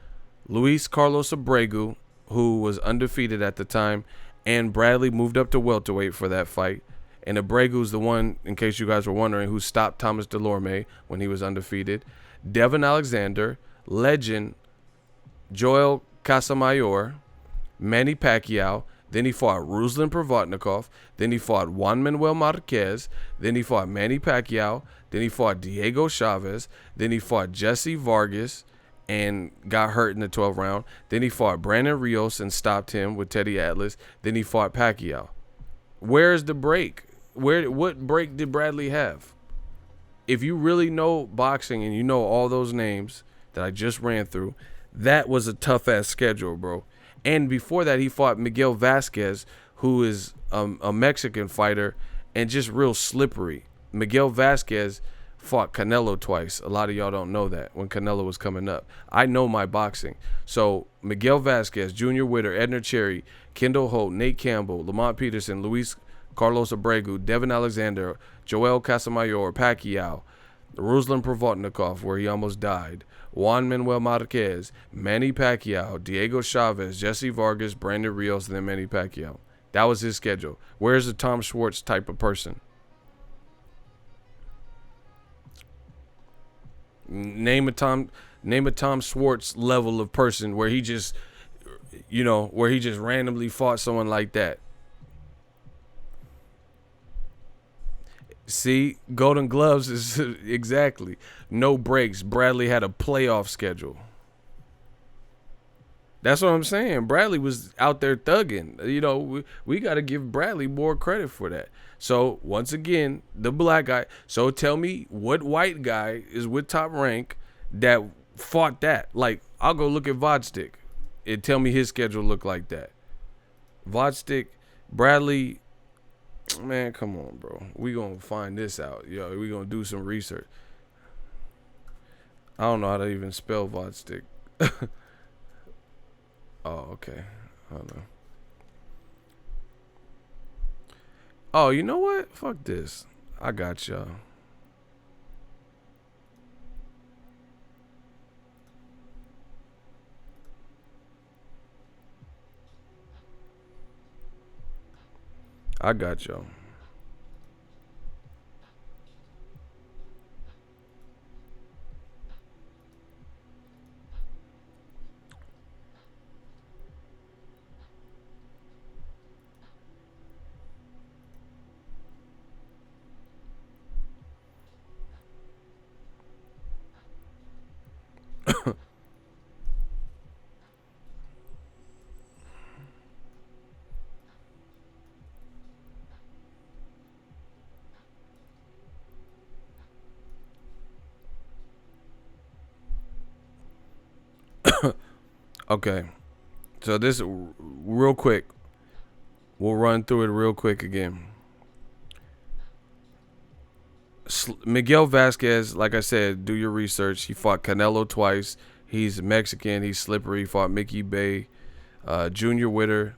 Luis Carlos Abregu, who was undefeated at the time, and Bradley moved up to welterweight for that fight. And Abregu's the one, in case you guys were wondering, who stopped Thomas Delorme when he was undefeated. Devin Alexander, legend, Joel Casamayor, Manny Pacquiao. Then he fought Ruslan Provodnikov. Then he fought Juan Manuel Marquez. Then he fought Manny Pacquiao. Then he fought Diego Chavez. Then he fought Jesse Vargas and got hurt in the 12th round. Then he fought Brandon Rios and stopped him with Teddy Atlas. Then he fought Pacquiao. Where's the break? What break did Bradley have? If you really know boxing and you know all those names that I just ran through, that was a tough-ass schedule, bro. And before that, he fought Miguel Vasquez, who is a Mexican fighter and just real slippery. Miguel Vasquez fought Canelo twice. A lot of y'all don't know that when Canelo was coming up. I know my boxing. So Miguel Vasquez, Junior Witter, Edner Cherry, Kendall Holt, Nate Campbell, Lamont Peterson, Luis Carlos Abregu, Devin Alexander, Joel Casamayor, Pacquiao, Ruslan Provodnikov, where he almost died, Juan Manuel Marquez, Manny Pacquiao, Diego Chavez, Jesse Vargas, Brandon Rios, and then Manny Pacquiao. That was his schedule. Where's the Tom Schwartz type of person? Name a Tom Schwartz level of person where he just, where he just randomly fought someone like that. See, Golden Gloves is exactly no breaks. Bradley had a playoff schedule. That's what I'm saying. Bradley was out there thugging. You know, we got to give Bradley more credit for that. So, once again, the black guy. So, tell me what white guy is with Top Rank that fought that. Like, I'll go look at Vodstick and tell me his schedule looked like that. Vodstick, Bradley, man, come on, bro. We going to find this out. Yo, we going to do some research. I don't know how to even spell Vodstick. Oh, okay. I don't know. Oh, you know what? Fuck this. I got y'all. I got y'all. Okay. So this real quick. We'll run through it real quick again. Miguel Vasquez, like I said, do your research. He fought Canelo twice. He's Mexican. He's slippery. He fought Mickey Bay, Junior Witter,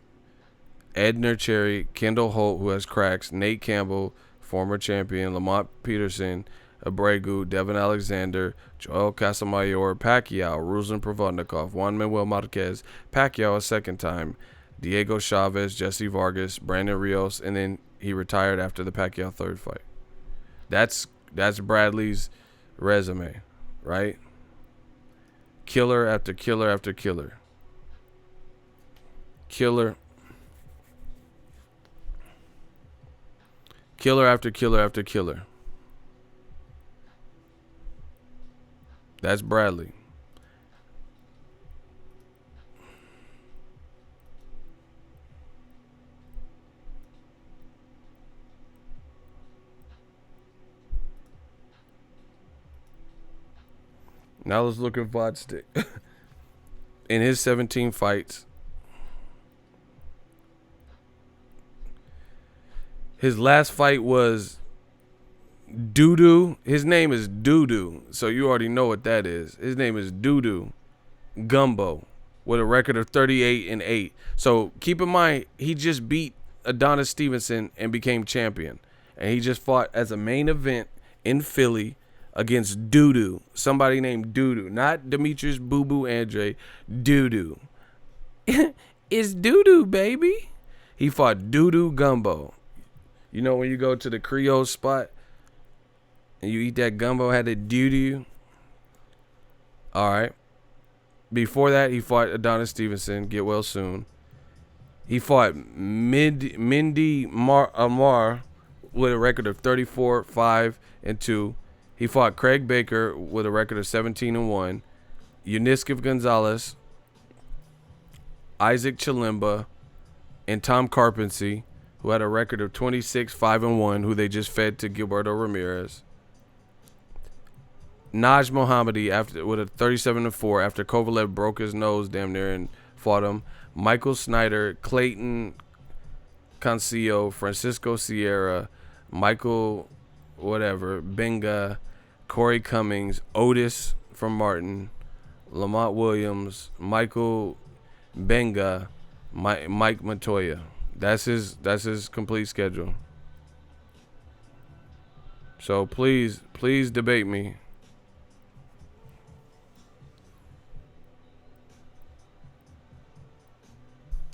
Edner Cherry, Kendall Holt, who has cracks, Nate Campbell, former champion, Lamont Peterson, Abregu, Devin Alexander, Joel Casamayor, Pacquiao, Ruslan Provodnikov, Juan Manuel Marquez, Pacquiao a second time, Diego Chavez, Jesse Vargas, Brandon Rios, and then he retired after the Pacquiao third fight. That's Bradley's resume, right? Killer after killer after killer. Killer after killer after killer. That's Bradley. Now let's look at Vodstick. In his 17 fights, his last fight was Doodoo. His name is Doodoo, so you already know what that is. His name is Doodoo Gumbo with a record of 38-8. So keep in mind, he just beat Adonis Stevenson and became champion. And he just fought as a main event in Philly against Doodoo. Somebody named Doodoo. Not Demetrius Boo Boo Andre. Doodoo. It's Doodoo, baby. He fought Doodoo Gumbo. You know when you go to the Creole spot and you eat that gumbo, had it doo-doo? All right. Before that, he fought Adonis Stevenson. Get well soon. He fought Mindy Amar with a record of 34-5-2. He fought Craig Baker with a record of 17-1. Euniskov Gonzalez, Isaac Chilemba, and Tom Carpensy, who had a record of 26-5-1, who they just fed to Gilberto Ramirez. Naj Mohammadi with a 37-4 after Kovalev broke his nose damn near and fought him. Michael Snyder, Clayton Cancillo, Francisco Sierra, Michael whatever, Benga, Corey Cummings, Otis from Martin, Lamont Williams, Michael Benga, Mike Montoya. That's his complete schedule. So please debate me.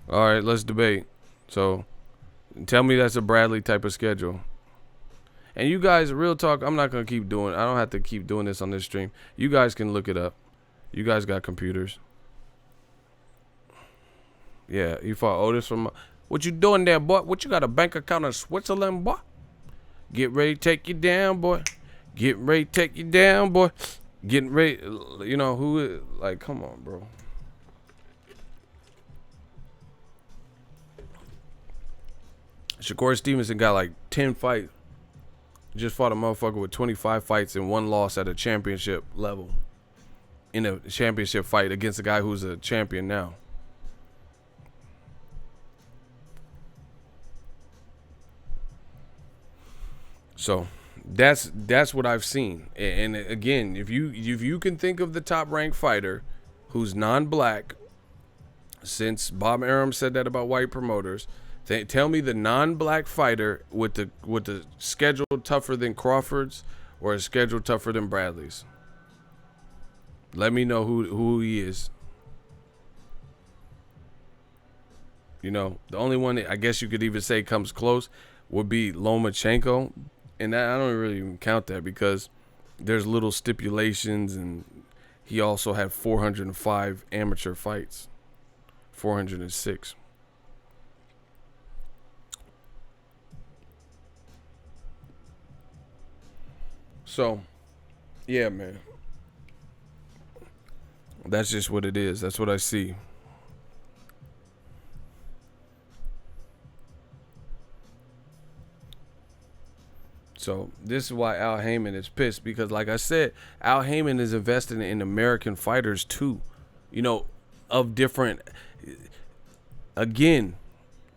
All right, let's debate. So tell me that's a Bradley type of schedule. And you guys, real talk, I'm not going to keep doing, I don't have to keep doing this on this stream. You guys can look it up. You guys got computers. Yeah, you fought Otis from, what you doing there, boy? What you got, a bank account in Switzerland, boy? Get ready to take you down, boy. Get ready to take you down, boy. Getting ready, you know, who, like, come on, bro. Shakur Stevenson got like 10 fights. Just fought a motherfucker with 25 fights and 1 loss at a championship level. In a championship fight against a guy who's a champion now. So that's what I've seen. And again, if you can think of the top ranked fighter who's non-black, since Bob Arum said that about white promoters, tell me the non-black fighter with the schedule tougher than Crawford's or a schedule tougher than Bradley's. Let me know who he is. You know, the only one that I guess you could even say comes close would be Lomachenko. And that, I don't really even count that because there's little stipulations, and he also had 405 amateur fights. 406. So, yeah, man. That's just what it is. That's what I see. So this is why Al Haymon is pissed, because like I said, Al Haymon is investing in American fighters too. You know, of different, again,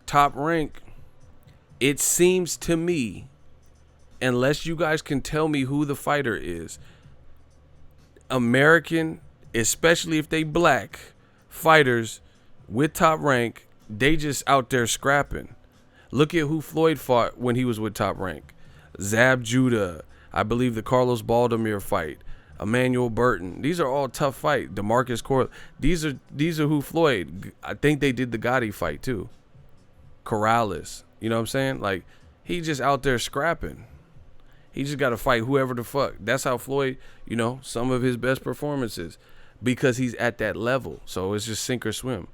top rank. It seems to me, unless you guys can tell me who the fighter is, American, especially if they black fighters with top rank, they just out there scrapping. Look at who Floyd fought when he was with top rank. Zab Judah, I believe the Carlos Baldomir fight, Emmanuel Burton. These are all tough fights. DeMarcus Corley. These are who Floyd. I think they did the Gotti fight too. Corrales. You know what I'm saying? Like, he just out there scrapping. He just got to fight whoever the fuck. That's how Floyd, you know, some of his best performances, because he's at that level. So it's just sink or swim.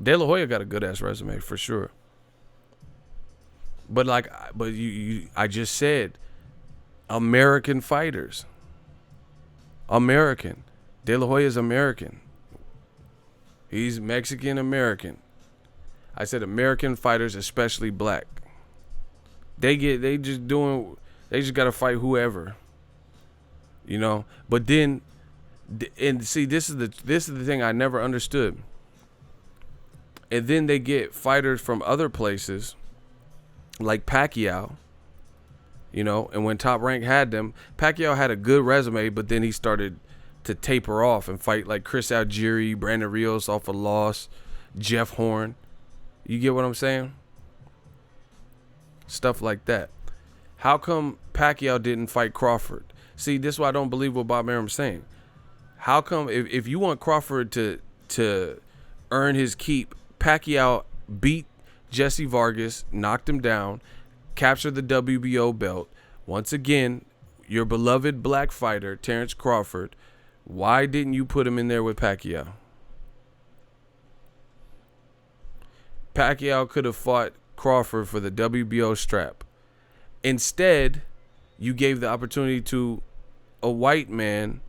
De La Hoya got a good ass resume for sure. But I just said, American fighters. American. De La Hoya is American. He's Mexican American. I said American fighters, especially black. They just gotta fight whoever. You know? But then, and see, this is the thing I never understood. And then they get fighters from other places, like Pacquiao, you know, and when Top Rank had them, Pacquiao had a good resume, but then he started to taper off and fight like Chris Algieri, Brandon Rios off a loss, Jeff Horn. You get what I'm saying? Stuff like that. How come Pacquiao didn't fight Crawford? See, this is why I don't believe what Bob Arum's saying. How come if you want Crawford to earn his keep, Pacquiao beat Jesse Vargas, knocked him down, captured the WBO belt. Once again, your beloved black fighter, Terrence Crawford. Why didn't you put him in there with Pacquiao? Pacquiao could have fought Crawford for the WBO strap. Instead, you gave the opportunity to a white man,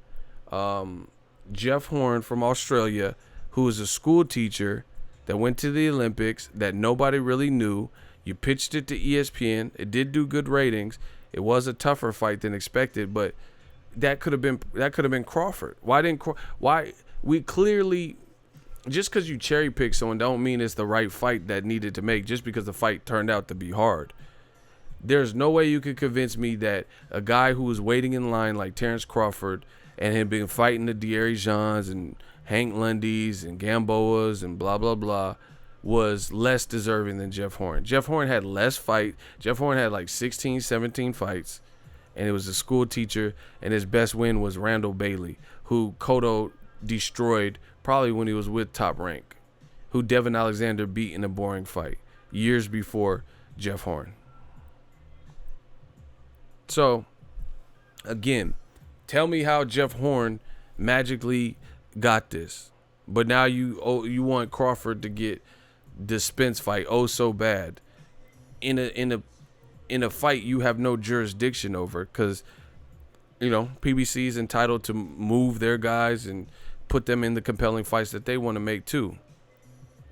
Jeff Horn from Australia, who is a school teacher that went to the Olympics that nobody really knew. You pitched it to ESPN. It did do good ratings. It was a tougher fight than expected, but that could have been Crawford. Why we clearly, just because you cherry pick someone don't mean it's the right fight that needed to make just because the fight turned out to be hard. There's no way you could convince me that a guy who was waiting in line like Terrence Crawford and had been fighting the De'Aaron Jeans and Hank Lundys and Gamboas and blah, blah, blah, was less deserving than Jeff Horn. Jeff Horn had less fight. Jeff Horn had like 16, 17 fights, and it was a school teacher, and his best win was Randall Bailey, who Cotto destroyed probably when he was with Top Rank, who Devin Alexander beat in a boring fight years before Jeff Horn. So, again, tell me how Jeff Horn magically got this, but now you want Crawford to get the Spence fight so bad in a fight you have no jurisdiction over, because you know PBC is entitled to move their guys and put them in the compelling fights that they want to make too.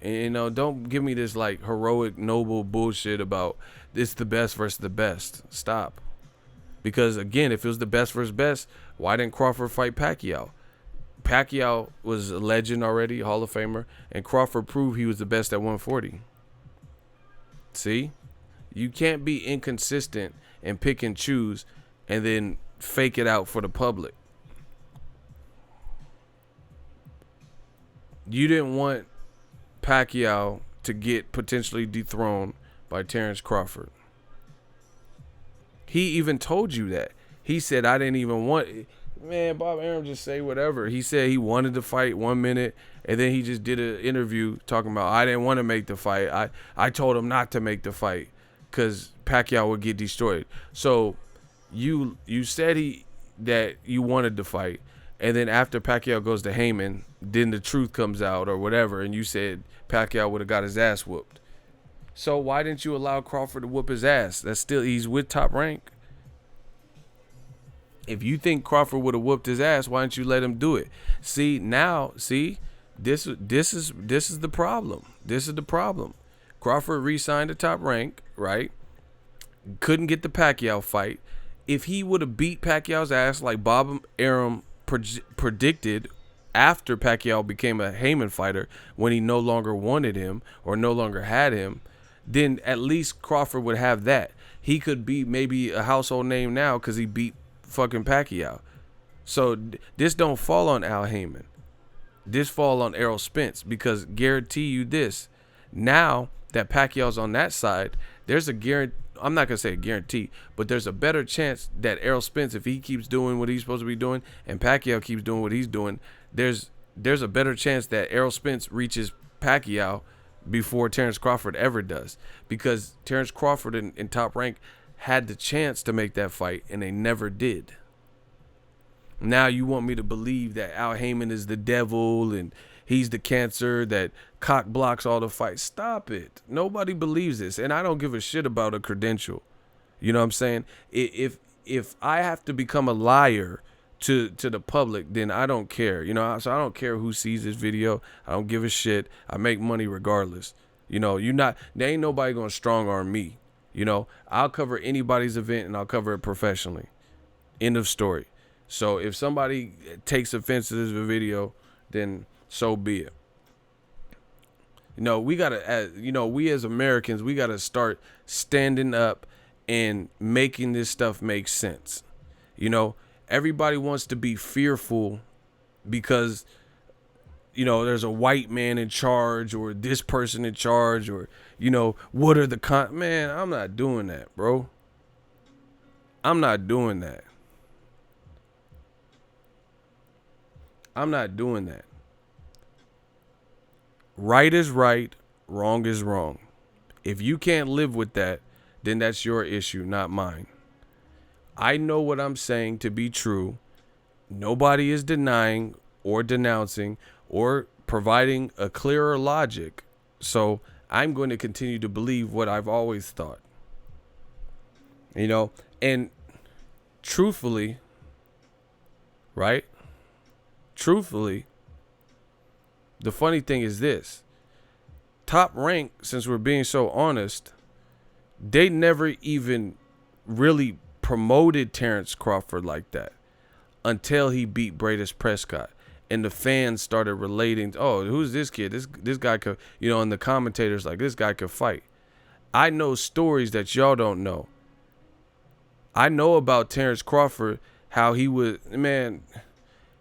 And, you know, don't give me this like heroic, noble bullshit about it's the best versus the best. Stop. Because again, if it was the best versus best, why didn't Crawford fight Pacquiao? Pacquiao was a legend already, Hall of Famer, and Crawford proved he was the best at 140. See? You can't be inconsistent and pick and choose and then fake it out for the public. You didn't want Pacquiao to get potentially dethroned by Terrence Crawford. He even told you that. He said, I didn't even want it. Man, Bob Arum just say whatever. He said he wanted to fight 1 minute, and then he just did an interview talking about, I didn't want to make the fight. I told him not to make the fight because Pacquiao would get destroyed. So you said that you wanted to fight, and then after Pacquiao goes to Haymon, then the truth comes out or whatever, and you said Pacquiao would have got his ass whooped. So why didn't you allow Crawford to whoop his ass? He's with Top Rank. If you think Crawford would have whooped his ass, why didn't you let him do it? See, this is the problem. This is the problem. Crawford re-signed to Top Rank, right? Couldn't get the Pacquiao fight. If he would have beat Pacquiao's ass like Bob Arum predicted after Pacquiao became a Haymon fighter, when he no longer wanted him or no longer had him, then at least Crawford would have that. He could be maybe a household name now because he beat fucking Pacquiao. So this don't fall on Al Haymon. This fall on Errol Spence, because guarantee you this, now that Pacquiao's on that side, there's a guarantee. I'm not gonna say a guarantee, but there's a better chance that Errol Spence, if he keeps doing what he's supposed to be doing and Pacquiao keeps doing what he's doing, there's a better chance that Errol Spence reaches Pacquiao before Terrence Crawford ever does, because Terrence Crawford in Top Rank had the chance to make that fight and they never did. Now you want me to believe that Al Haymon is the devil and he's the cancer that cock blocks all the fights. Stop it. Nobody believes this, and I don't give a shit about a credential. You know what I'm saying? If I have to become a liar to the public, then I don't care. You know, so I don't care who sees this video. I don't give a shit. I make money regardless. You know, there ain't nobody gonna strong arm me. You know, I'll cover anybody's event and I'll cover it professionally. End of story. So if somebody takes offense to this video, then so be it. You know, we as Americans, we gotta start standing up and making this stuff make sense. You know, everybody wants to be fearful because, you know, there's a white man in charge or this person in charge, or, you know, what are the man, I'm not doing that, bro. I'm not doing that. I'm not doing that. Right is right, wrong is wrong. If you can't live with that, then that's your issue, not mine. I know what I'm saying to be true. Nobody is denying or denouncing or providing a clearer logic. So I'm going to continue to believe what I've always thought. You know, and truthfully, right? Truthfully, the funny thing is this. Top Rank, since we're being so honest, they never even really promoted Terrence Crawford like that until he beat Bradis Prescott. And the fans started relating, oh, who's this kid? This guy could, you know, and the commentators like, this guy could fight. I know stories that y'all don't know. I know about Terrence Crawford, how he was, man,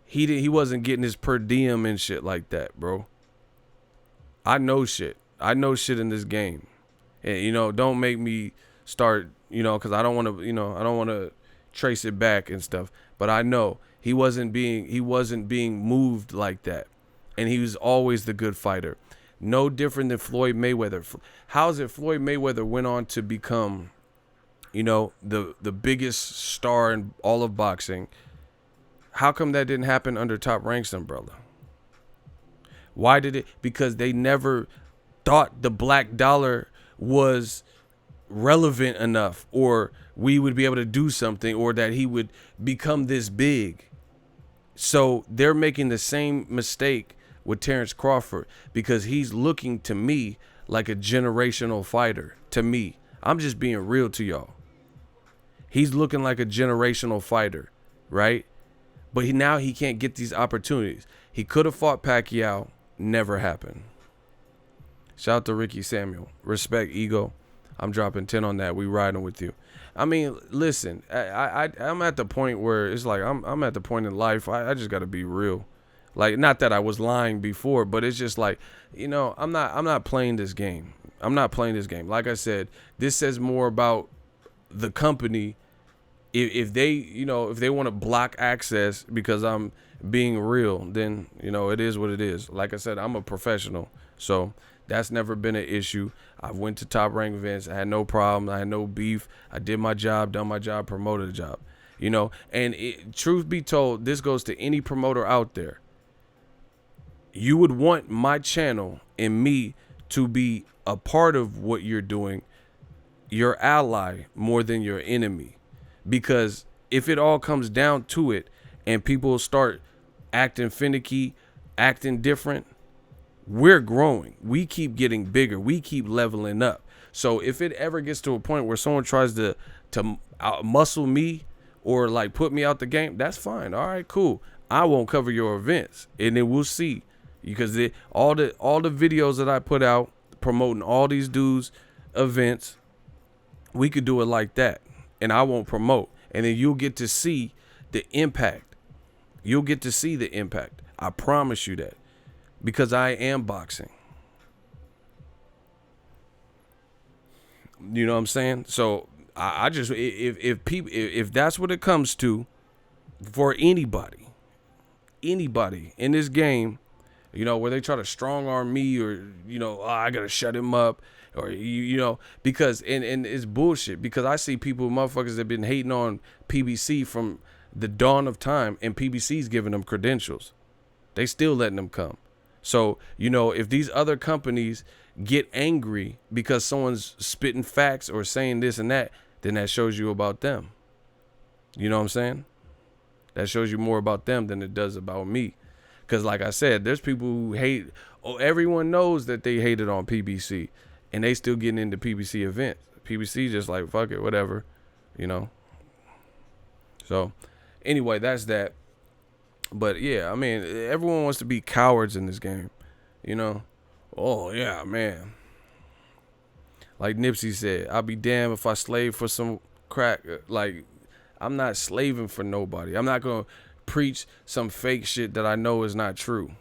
he wasn't getting his per diem and shit like that, bro. I know shit. I know shit in this game. And, you know, don't make me start, you know, because I don't want to, you know, I don't want to trace it back and stuff. But I know he wasn't being moved like that. And he was always the good fighter. No different than Floyd Mayweather. How is it Floyd Mayweather went on to become, you know, the biggest star in all of boxing? How come that didn't happen under Top Rank's umbrella? Why did it? Because they never thought the black dollar was relevant enough, or we would be able to do something, or that he would become this big. So they're making the same mistake with Terrence Crawford because he's looking to me like a generational fighter. To me, I'm just being real to y'all. He's looking like a generational fighter, right? But now he can't get these opportunities. He could have fought Pacquiao, never happened. Shout out to Ricky Samuel. Respect, ego. I'm dropping 10 on that. We riding with you. I mean, listen, I'm at the point where it's like I'm at the point in life. I just got to be real. Like, not that I was lying before, but it's just like, you know, I'm not playing this game. I'm not playing this game. Like I said, this says more about the company. If they, you know, if they want to block access because I'm being real, then, you know, it is what it is. Like I said, I'm a professional, so that's never been an issue. I went to Top Rank events. I had no problem. I had no beef. I did my job, done my job, promoted the job, you know. And truth be told, this goes to any promoter out there. You would want my channel and me to be a part of what you're doing, your ally more than your enemy. Because if it all comes down to it and people start acting finicky, acting different, we're growing. We keep getting bigger. We keep leveling up. So if it ever gets to a point where someone tries to muscle me or like put me out the game, that's fine. All right, cool. I won't cover your events, and then we'll see. Because all the videos that I put out promoting all these dudes' events, we could do it like that, and I won't promote, and then you'll get to see the impact. You'll get to see the impact. I promise you that, because I am boxing. You know what I'm saying? So I just, if that's what it comes to for anybody in this game, you know, where they try to strong arm me or, you know, I got to shut him up or, you know, because, and it's bullshit, because I see people, motherfuckers that have been hating on PBC from the dawn of time, and PBC's giving them credentials. They still letting them come. So, you know, if these other companies get angry because someone's spitting facts or saying this and that, then that shows you about them. You know what I'm saying? That shows you more about them than it does about me. Because like I said, there's people who hate, everyone knows that they hated on PBC, and they still getting into PBC events. PBC just like, fuck it, whatever, you know. So anyway, that's that. But yeah, I mean, everyone wants to be cowards in this game, you know. Oh yeah, man. Like Nipsey said, I'll be damned if I slave for some crack. Like, I'm not slaving for nobody. I'm not going to preach some fake shit that I know is not true.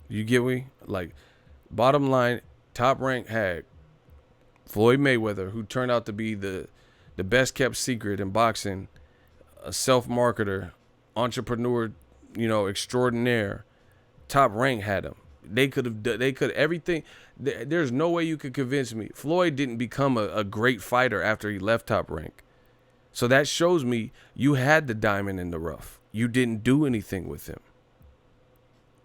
You get me? Like, bottom line, Top Rank had Floyd Mayweather, who turned out to be the best kept secret in boxing, a self-marketer, entrepreneur, you know, extraordinaire. Top Rank had him. They could everything. There's no way you could convince me. Floyd didn't become a great fighter after he left Top Rank. So that shows me you had the diamond in the rough. You didn't do anything with him.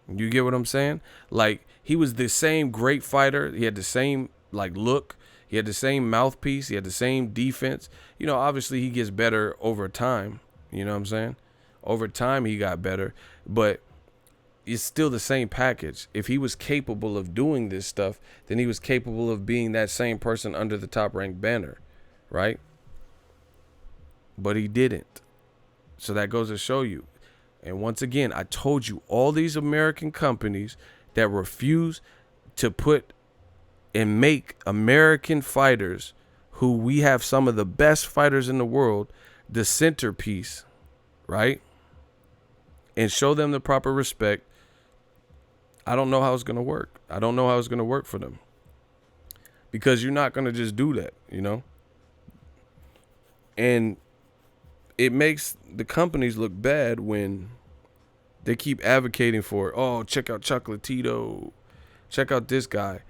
You get what I'm saying? Like, he was the same great fighter. He had the same, like, look. He had the same mouthpiece. He had the same defense. You know, obviously he gets better over time. You know what I'm saying? Over time he got better. But it's still the same package. If he was capable of doing this stuff, then he was capable of being that same person under the Top Rank banner, right? But he didn't. So that goes to show you. And once again, I told you, all these American companies that refuse to put and make American fighters, who we have some of the best fighters in the world, the centerpiece, right? And show them the proper respect. I don't know how it's going to work. I don't know how it's going to work for them. Because you're not going to just do that, you know? And it makes the companies look bad when they keep advocating for, oh, check out Chocolatito, check out this guy.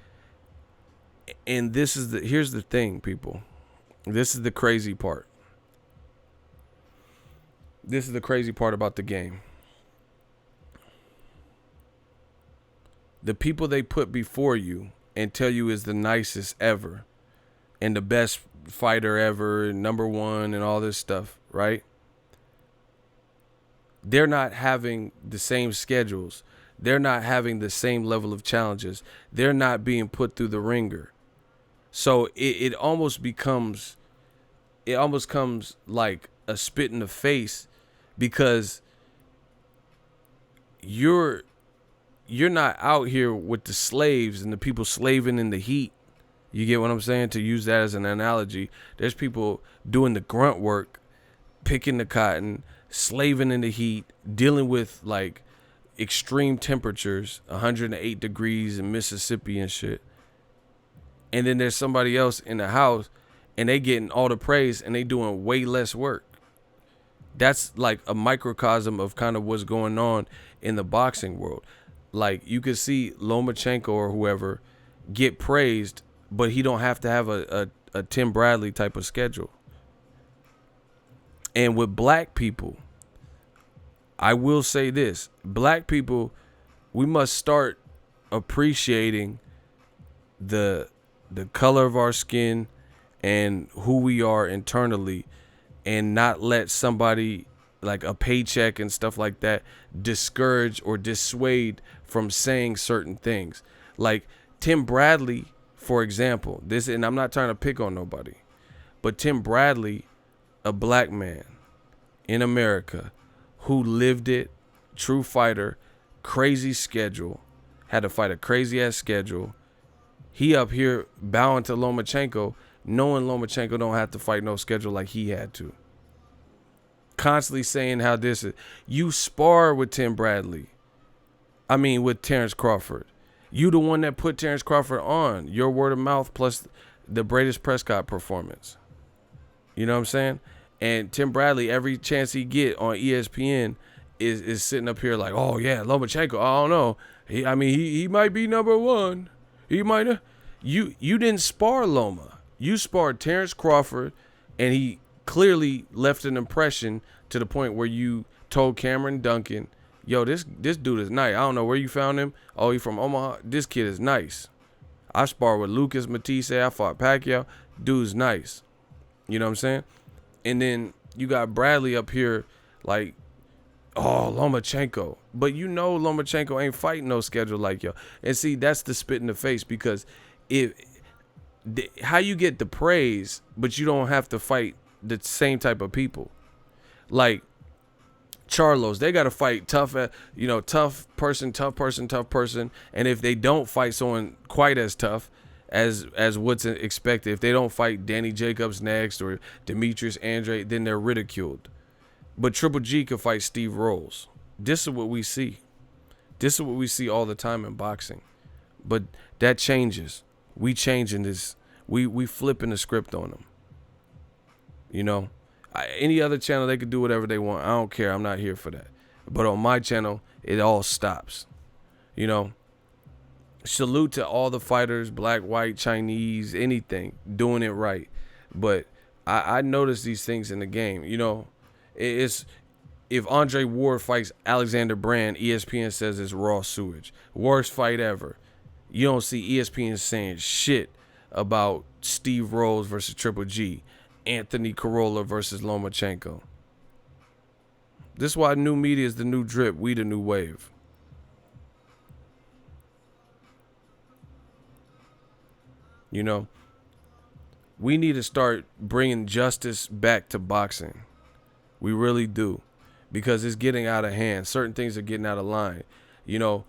And here's the thing, people. This is the crazy part. This is the crazy part about the game. The people they put before you and tell you is the nicest ever and the best fighter ever and number one and all this stuff, right? They're not having the same schedules. They're not having the same level of challenges. They're not being put through the ringer. So it almost becomes, it almost comes like a spit in the face, because you're not out here with the slaves and the people slaving in the heat. You get what I'm saying? To use that as an analogy, there's people doing the grunt work, picking the cotton, slaving in the heat, dealing with like extreme temperatures, 108 degrees in Mississippi and shit. And then there's somebody else in the house and they getting all the praise and they doing way less work. That's like a microcosm of kind of what's going on in the boxing world. Like you could see Lomachenko or whoever get praised, but he don't have to have a Tim Bradley type of schedule. And with black people, I will say this. Black people, we must start appreciating the color of our skin and who we are internally, and not let somebody like a paycheck and stuff like that discourage or dissuade from saying certain things. Like Tim Bradley, for example, this, and I'm not trying to pick on nobody, but Tim Bradley, a black man in America who lived it, true fighter, crazy schedule, had to fight a crazy ass schedule. He up here bowing to Lomachenko, knowing Lomachenko don't have to fight no schedule like he had to. Constantly saying how this is. You spar with Tim Bradley. I mean, with Terrence Crawford. You the one that put Terrence Crawford on. Your word of mouth plus the Bradis Prescott performance. You know what I'm saying? And Tim Bradley, every chance he get on ESPN is sitting up here like, oh yeah, Lomachenko, I don't know. He might be number one. He might have. You didn't spar Loma. You sparred Terrence Crawford, and he clearly left an impression to the point where you told Cameron Duncan, yo, this dude is nice. I don't know where you found him. Oh, he from Omaha. This kid is nice. I sparred with Lucas Matisse. I fought Pacquiao. Dude's nice. You know what I'm saying? And then you got Bradley up here like, oh, Lomachenko. But you know Lomachenko ain't fighting no schedule like yo. And see, that's the spit in the face, because how you get the praise, but you don't have to fight the same type of people. Like Charlos, they got to fight tough person. And if they don't fight someone quite as tough as what's expected, if they don't fight Danny Jacobs next or Demetrius Andrade, then they're ridiculed. But Triple G could fight Steve Rolls. This is what we see. This is what we see all the time in boxing. But that changes. We changing this. We flipping the script on them. You know, any other channel, they could do whatever they want. I don't care. I'm not here for that. But on my channel, it all stops. You know, salute to all the fighters, black, white, Chinese, anything, doing it right. But I notice these things in the game. You know, it's if Andre Ward fights Alexander Brand, ESPN says it's raw sewage. Worst fight ever. You don't see ESPN saying shit about Steve Rolls versus Triple G, Anthony Corolla versus Lomachenko. This is why new media is the new drip. We the new wave. You know, we need to start bringing justice back to boxing. We really do, because it's getting out of hand. Certain things are getting out of line. You know,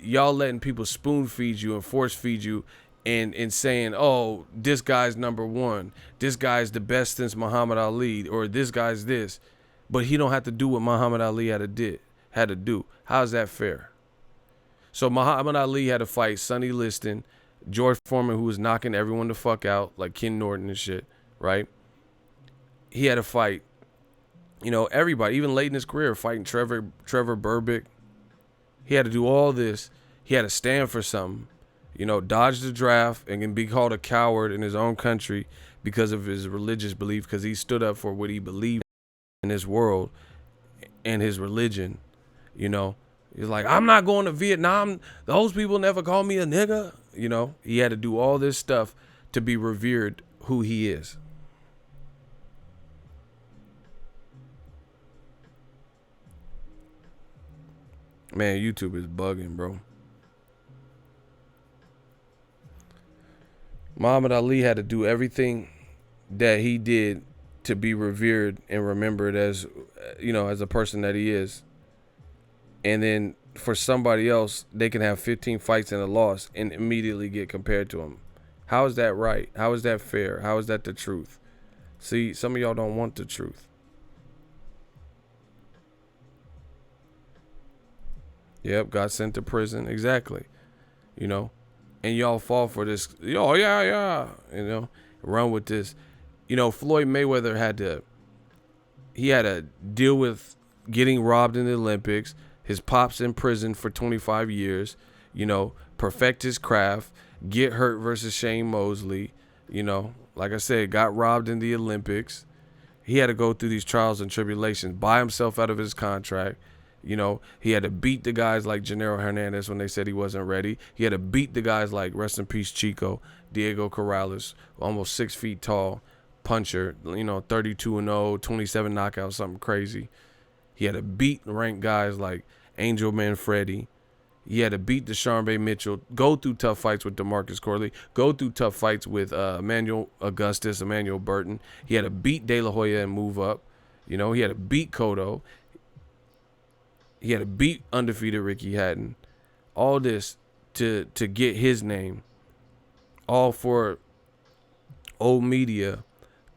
y'all letting people spoon feed you and force feed you and saying, oh, this guy's number one. This guy's the best since Muhammad Ali, or this guy's this. But he don't have to do what Muhammad Ali had to do. How's that fair? So Muhammad Ali had to fight Sonny Liston, George Foreman, who was knocking everyone the fuck out, like Ken Norton and shit, right? He had to fight, you know, everybody, even late in his career, fighting Trevor Berbick. He had to do all this. He had to stand for something, you know, dodge the draft and can be called a coward in his own country because of his religious belief, because he stood up for what he believed in this world and his religion. You know, he's like, I'm not going to Vietnam. Those people never call me a nigga. You know, he had to do all this stuff to be revered who he is. Man, YouTube is bugging, bro. Muhammad Ali had to do everything that he did to be revered and remembered as, as a person that he is. And then for somebody else, they can have 15 fights and a loss and immediately get compared to him. How is that right? How is that fair? How is that the truth? See, some of y'all don't want the truth. Yep, got sent to prison. Exactly. And y'all fall for this. Oh, yeah. Run with this. Floyd Mayweather had to deal with getting robbed in the Olympics. His pop's in prison for 25 years. Perfect his craft. Get hurt versus Shane Mosley. Like I said, got robbed in the Olympics. He had to go through these trials and tribulations, buy himself out of his contract. He had to beat the guys like Gennaro Hernandez when they said he wasn't ready. He had to beat the guys like, rest in peace, Diego Corrales, almost 6 feet tall, puncher, 32-0, 27 knockouts, something crazy. He had to beat ranked guys like Angel Manfredi. He had to beat Deshaun Mitchell, go through tough fights with DeMarcus Corley, go through tough fights with Emmanuel Augustus, Emmanuel Burton. He had to beat De La Hoya and move up. He had to beat Cotto. He had to beat undefeated Ricky Hatton. All this to get his name. All for old media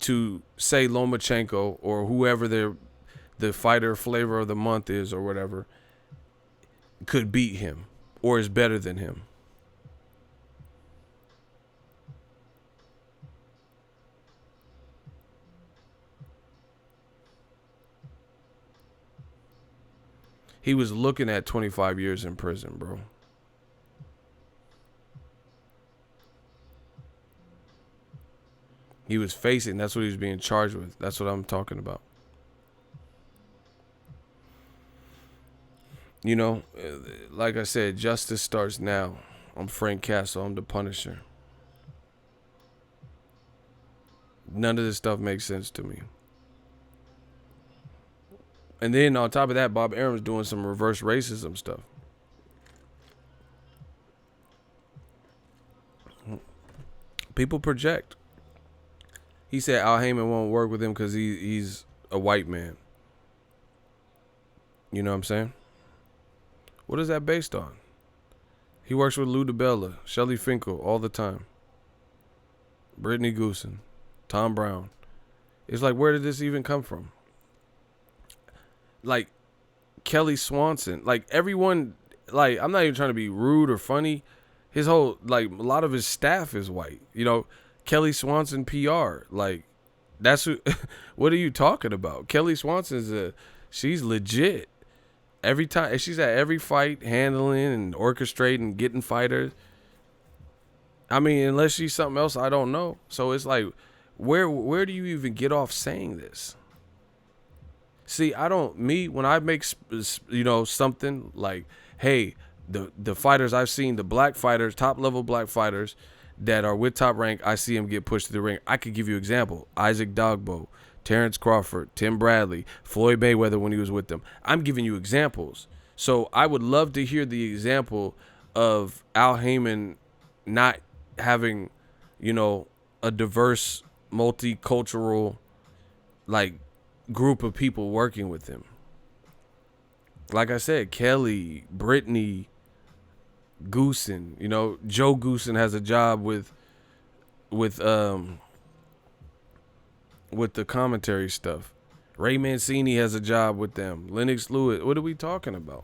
to say Lomachenko or whoever the fighter flavor of the month is or whatever could beat him or is better than him. He was looking at 25 years in prison, bro. He was facing, that's what he was being charged with. That's what I'm talking about. Like I said, justice starts now. I'm Frank Castle. I'm the Punisher. None of this stuff makes sense to me. And then on top of that, Bob Arum's doing some reverse racism stuff. People project. He said Al Haymon won't work with him because he's a white man. You know what I'm saying? What is that based on? He works with Lou DiBella, Shelly Finkel all the time. Brittany Goosen, Tom Brown. It's like, where did this even come from? Like, Kelly Swanson. Like, everyone, like, I'm not even trying to be rude or funny. His whole, like, a lot of his staff is white. Kelly Swanson PR. Like, that's who, what are you talking about? Kelly Swanson's she's legit. Every time, she's at every fight, handling and orchestrating, getting fighters. I mean, unless she's something else, I don't know. So it's like, where do you even get off saying this? See, when I make, something like, hey, the fighters I've seen, the black fighters, top level black fighters that are with Top Rank, I see them get pushed to the ring. I could give you an example. Isaac Dogbo, Terrence Crawford, Tim Bradley, Floyd Mayweather when he was with them. I'm giving you examples. So I would love to hear the example of Al Haymon not having, a diverse, multicultural, like, group of people working with him. Like I said, Kelly, Brittany, Goosen, Joe Goosen has a job with the commentary stuff. Ray Mancini has a job with them. Lennox Lewis. What are we talking about?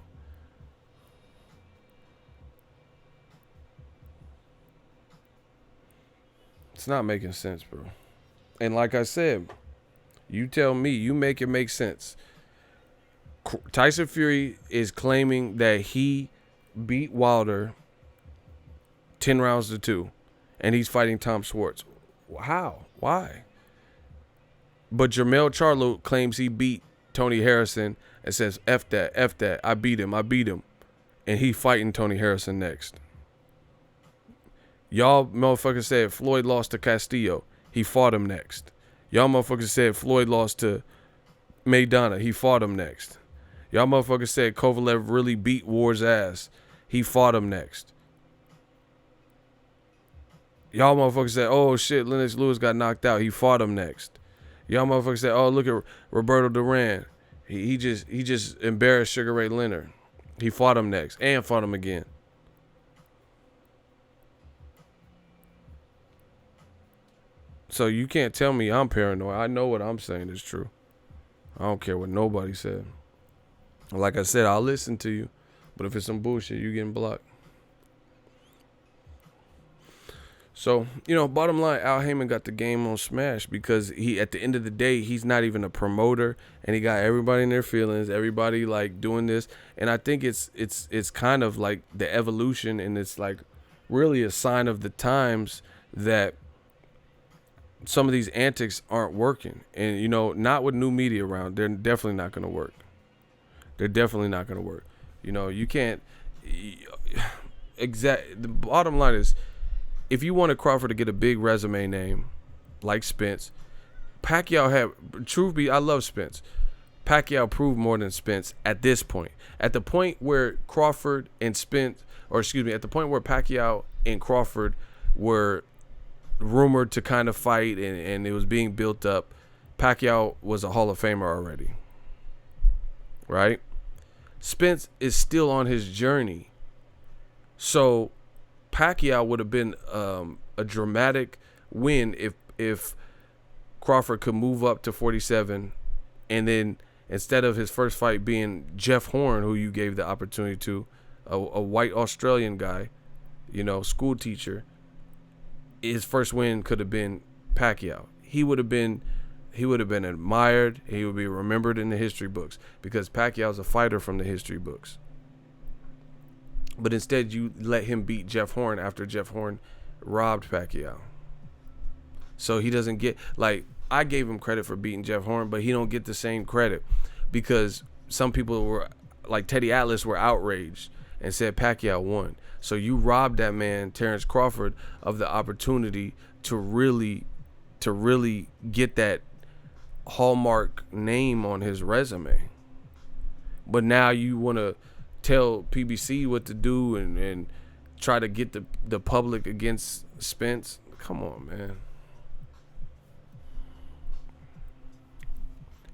It's not making sense, bro. And like I said, you tell me, you make it make sense. Tyson Fury is claiming that he beat Wilder 10 rounds to 2, and he's fighting Tom Schwartz. How? Why? But Jermell Charlo claims he beat Tony Harrison and says, F that, I beat him, and he fighting Tony Harrison next. Y'all motherfuckers said Floyd lost to Castillo, he fought him next. Y'all motherfuckers said Floyd lost to Maidana, he fought him next. Y'all motherfuckers said Kovalev really beat Ward's ass. He fought him next. Y'all motherfuckers said, oh shit, Lennox Lewis got knocked out. He fought him next. Y'all motherfuckers said, oh, look at Roberto Duran. He just embarrassed Sugar Ray Leonard. He fought him next and fought him again. So you can't tell me I'm paranoid. I know what I'm saying is true. I don't care what nobody said. Like I said, I'll listen to you. But if it's some bullshit, you getting blocked. So, bottom line, Al Haymon got the game on smash because he, at the end of the day, he's not even a promoter, and he got everybody in their feelings, everybody like doing this, and I think it's kind of like the evolution, and it's like really a sign of the times that some of these antics aren't working, and not with new media around, they're definitely not going to work. They're definitely not going to work. You can't. The bottom line is, if you wanted Crawford to get a big resume name like Spence, Pacquiao had, truth be, I love Spence. Pacquiao proved more than Spence at this point. At the point where Crawford and Spence, at the point where Pacquiao and Crawford were rumored to kind of fight and it was being built up, Pacquiao was a Hall of Famer already. Right? Spence is still on his journey. So Pacquiao would have been a dramatic win if Crawford could move up to 47, and then instead of his first fight being Jeff Horn, who you gave the opportunity to, a white Australian guy, school teacher, his first win could have been Pacquiao. He would have been admired. He would be remembered in the history books because Pacquiao's a fighter from the history books. But instead, you let him beat Jeff Horn after Jeff Horn robbed Pacquiao. So he doesn't get, I gave him credit for beating Jeff Horn, but he don't get the same credit because some people were, like Teddy Atlas, were outraged and said Pacquiao won. So you robbed that man, Terrence Crawford, of the opportunity to really get that hallmark name on his resume. But now you want to tell PBC what to do and try to get the public against Spence. Come on, man.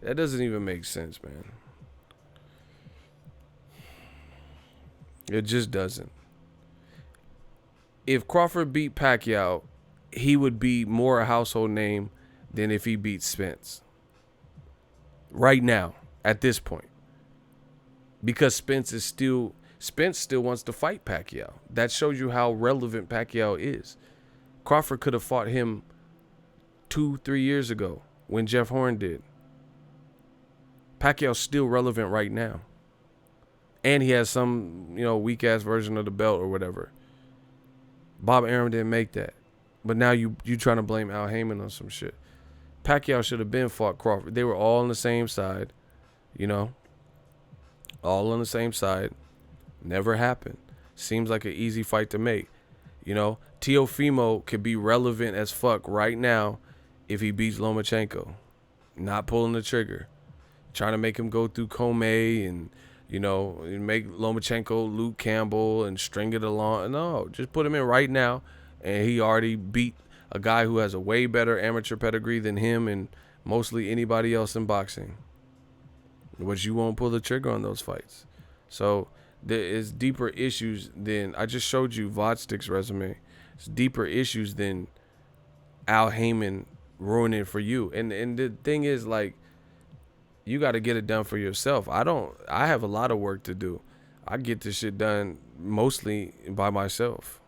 That doesn't even make sense, man. It just doesn't. If Crawford beat Pacquiao, he would be more a household name than if he beat Spence. Right now, at this point. Because Spence still wants to fight Pacquiao. That shows you how relevant Pacquiao is. Crawford could have fought him 2-3 years ago when Jeff Horn did. Pacquiao's still relevant right now. And he has some, weak ass version of the belt or whatever. Bob Arum didn't make that. But now you trying to blame Al Haymon on some shit. Pacquiao should have been fought Crawford. They were all on the same side, all on the same side. Never happened. Seems like an easy fight to make. Teofimo could be relevant as fuck right now if he beats Lomachenko. Not pulling the trigger. Trying to make him go through Comey and, make Lomachenko Luke Campbell and string it along. No, just put him in right now. And he already beat a guy who has a way better amateur pedigree than him and mostly anybody else in boxing. But you won't pull the trigger on those fights. So there is deeper issues than, I just showed you Vodstik's resume. It's deeper issues than Al Haymon ruining it for you. And the thing is, you got to get it done for yourself. I have a lot of work to do. I get this shit done mostly by myself.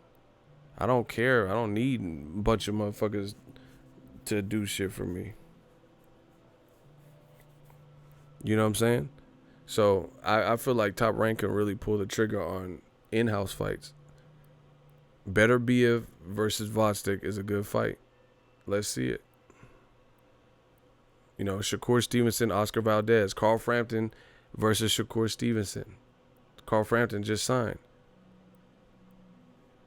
I don't care. I don't need a bunch of motherfuckers to do shit for me. You know what I'm saying? So I feel like Top Rank can really pull the trigger on in-house fights. Better Biev versus Vodstik is a good fight. Let's see it. Shakur Stevenson, Oscar Valdez. Carl Frampton versus Shakur Stevenson. Carl Frampton just signed.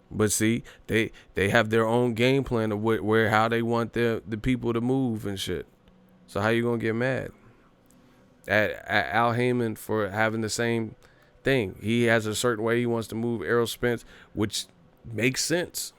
But see, they have their own game plan of how they want the people to move and shit. So how you gonna get mad? at Al Haymon for having the same thing. He has a certain way he wants to move Errol Spence, which makes sense.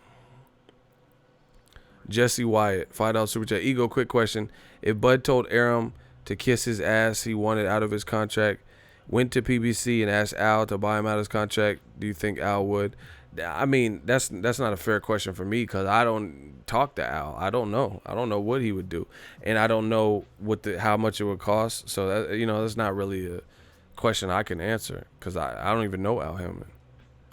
Jesse Wyatt, $5 super chat. Ego, quick question. If Bud told Aram to kiss his ass he wanted out of his contract, went to PBC and asked Al to buy him out of his contract, do you think Al would? I mean, that's not a fair question for me because I don't talk to Al. I don't know. I don't know what he would do, and I don't know how much it would cost. So that, that's not really a question I can answer because I don't even know Al Hammond.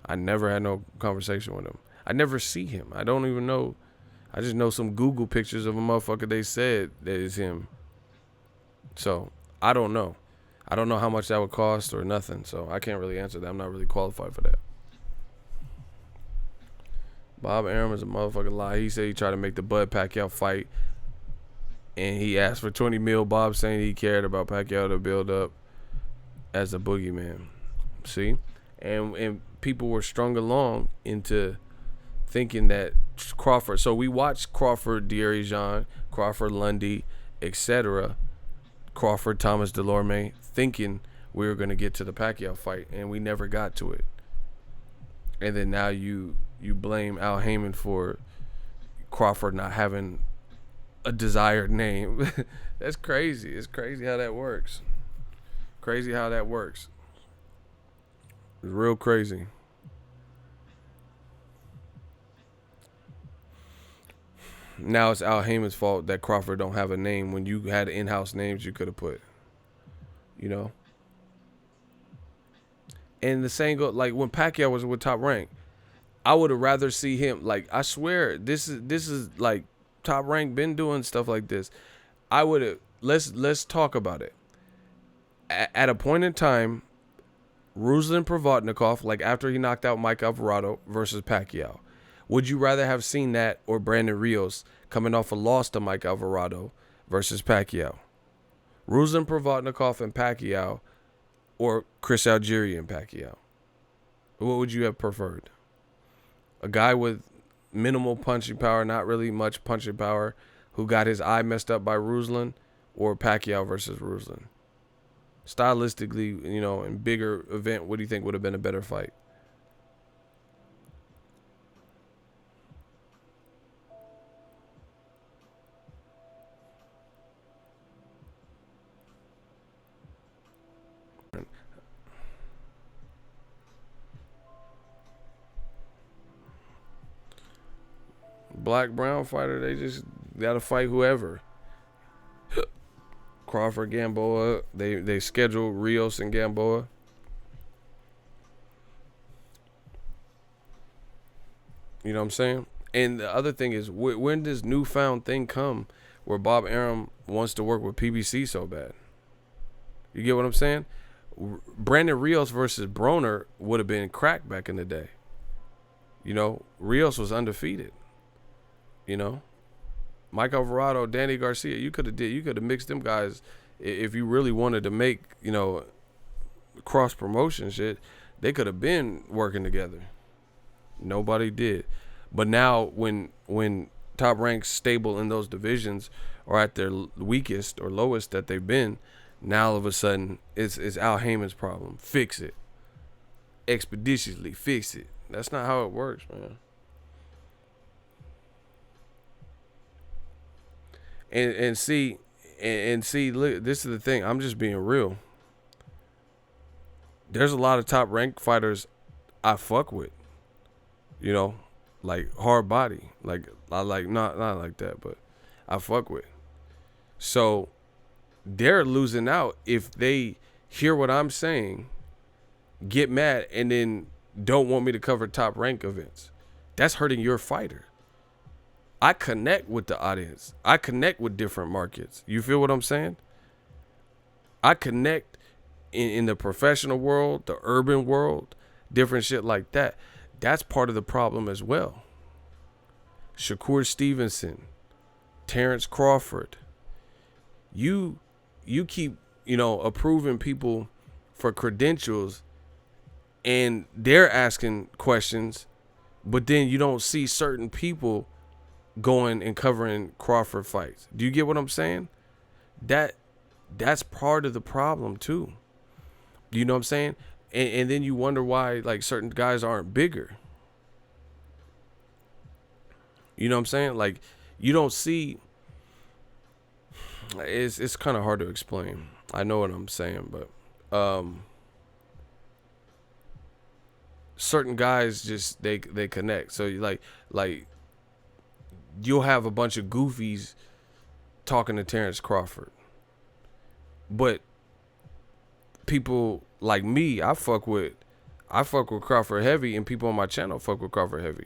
I never had no conversation with him. I never see him. I don't even know. I just know some Google pictures of a motherfucker they said that is him. So I don't know. I don't know how much that would cost or nothing. So I can't really answer that. I'm not really qualified for that. Bob Arum is a motherfucking lie. He said he tried to make the Bud Pacquiao fight, and he asked for $20 million. Bob saying he cared about Pacquiao to build up as a boogeyman. See, and people were strung along into thinking that Crawford. So we watched Crawford, Deary Jean, Crawford, Lundy, etc. Crawford, Thomas Delorme, thinking we were going to get to the Pacquiao fight, and we never got to it. And then now you blame Al Haymon for Crawford not having a desired name. That's crazy. It's crazy how that works. Crazy how that works. It's real crazy. Now it's Al Haymon's fault that Crawford don't have a name when you had in-house names you could have put. And the same go like when Pacquiao was with Top Rank. I would have rather see him, like, I swear this is like Top Rank been doing stuff like this. I would have let's talk about it. At a point in time, Ruslan Provodnikov, like after he knocked out Mike Alvarado versus Pacquiao. Would you rather have seen that or Brandon Rios coming off a loss to Mike Alvarado versus Pacquiao? Ruslan Provodnikov and Pacquiao or Chris Algieri and Pacquiao? What would you have preferred? A guy with minimal punching power, not really much punching power, who got his eye messed up by Ruslan, or Pacquiao versus Ruslan? Stylistically, in bigger event, what do you think would have been a better fight? Black-brown fighter, they just got to fight whoever. Crawford, Gamboa, they scheduled Rios and Gamboa. You know what I'm saying? And the other thing is, when does newfound thing come where Bob Arum wants to work with PBC so bad? You get what I'm saying? Brandon Rios versus Broner would have been crack back in the day. Rios was undefeated. Mike Alvarado, Danny Garcia, you could have mixed them guys if you really wanted to make, cross promotion shit. They could have been working together. Nobody did. But now when Top Rank's stable in those divisions are at their weakest or lowest that they've been, now all of a sudden it's Al Haymon's problem. Fix it. Expeditiously fix it. That's not how it works, man. And see, look, this is the thing. I'm just being real. There's a lot of top ranked fighters I fuck with. Like hard body. Like I like not like that, but I fuck with. So they're losing out if they hear what I'm saying, get mad, and then don't want me to cover top rank events. That's hurting your fighter. I connect with the audience. I connect with different markets. You feel what I'm saying? I connect in the professional world, the urban world, different shit like that. That's part of the problem as well. Shakur Stevenson, Terrence Crawford. You keep, approving people for credentials and they're asking questions, but then you don't see certain people going and covering Crawford fights. Do you get what I'm saying? That That's part of the problem too. You know what I'm saying? And then you wonder why like certain guys aren't bigger. You know what I'm saying? Like you don't see. It's kind of hard to explain. I know what I'm saying, but certain guys just they connect. So like you'll have a bunch of goofies talking to Terrence Crawford, but people like me, I fuck with Crawford heavy, and people on my channel fuck with Crawford heavy.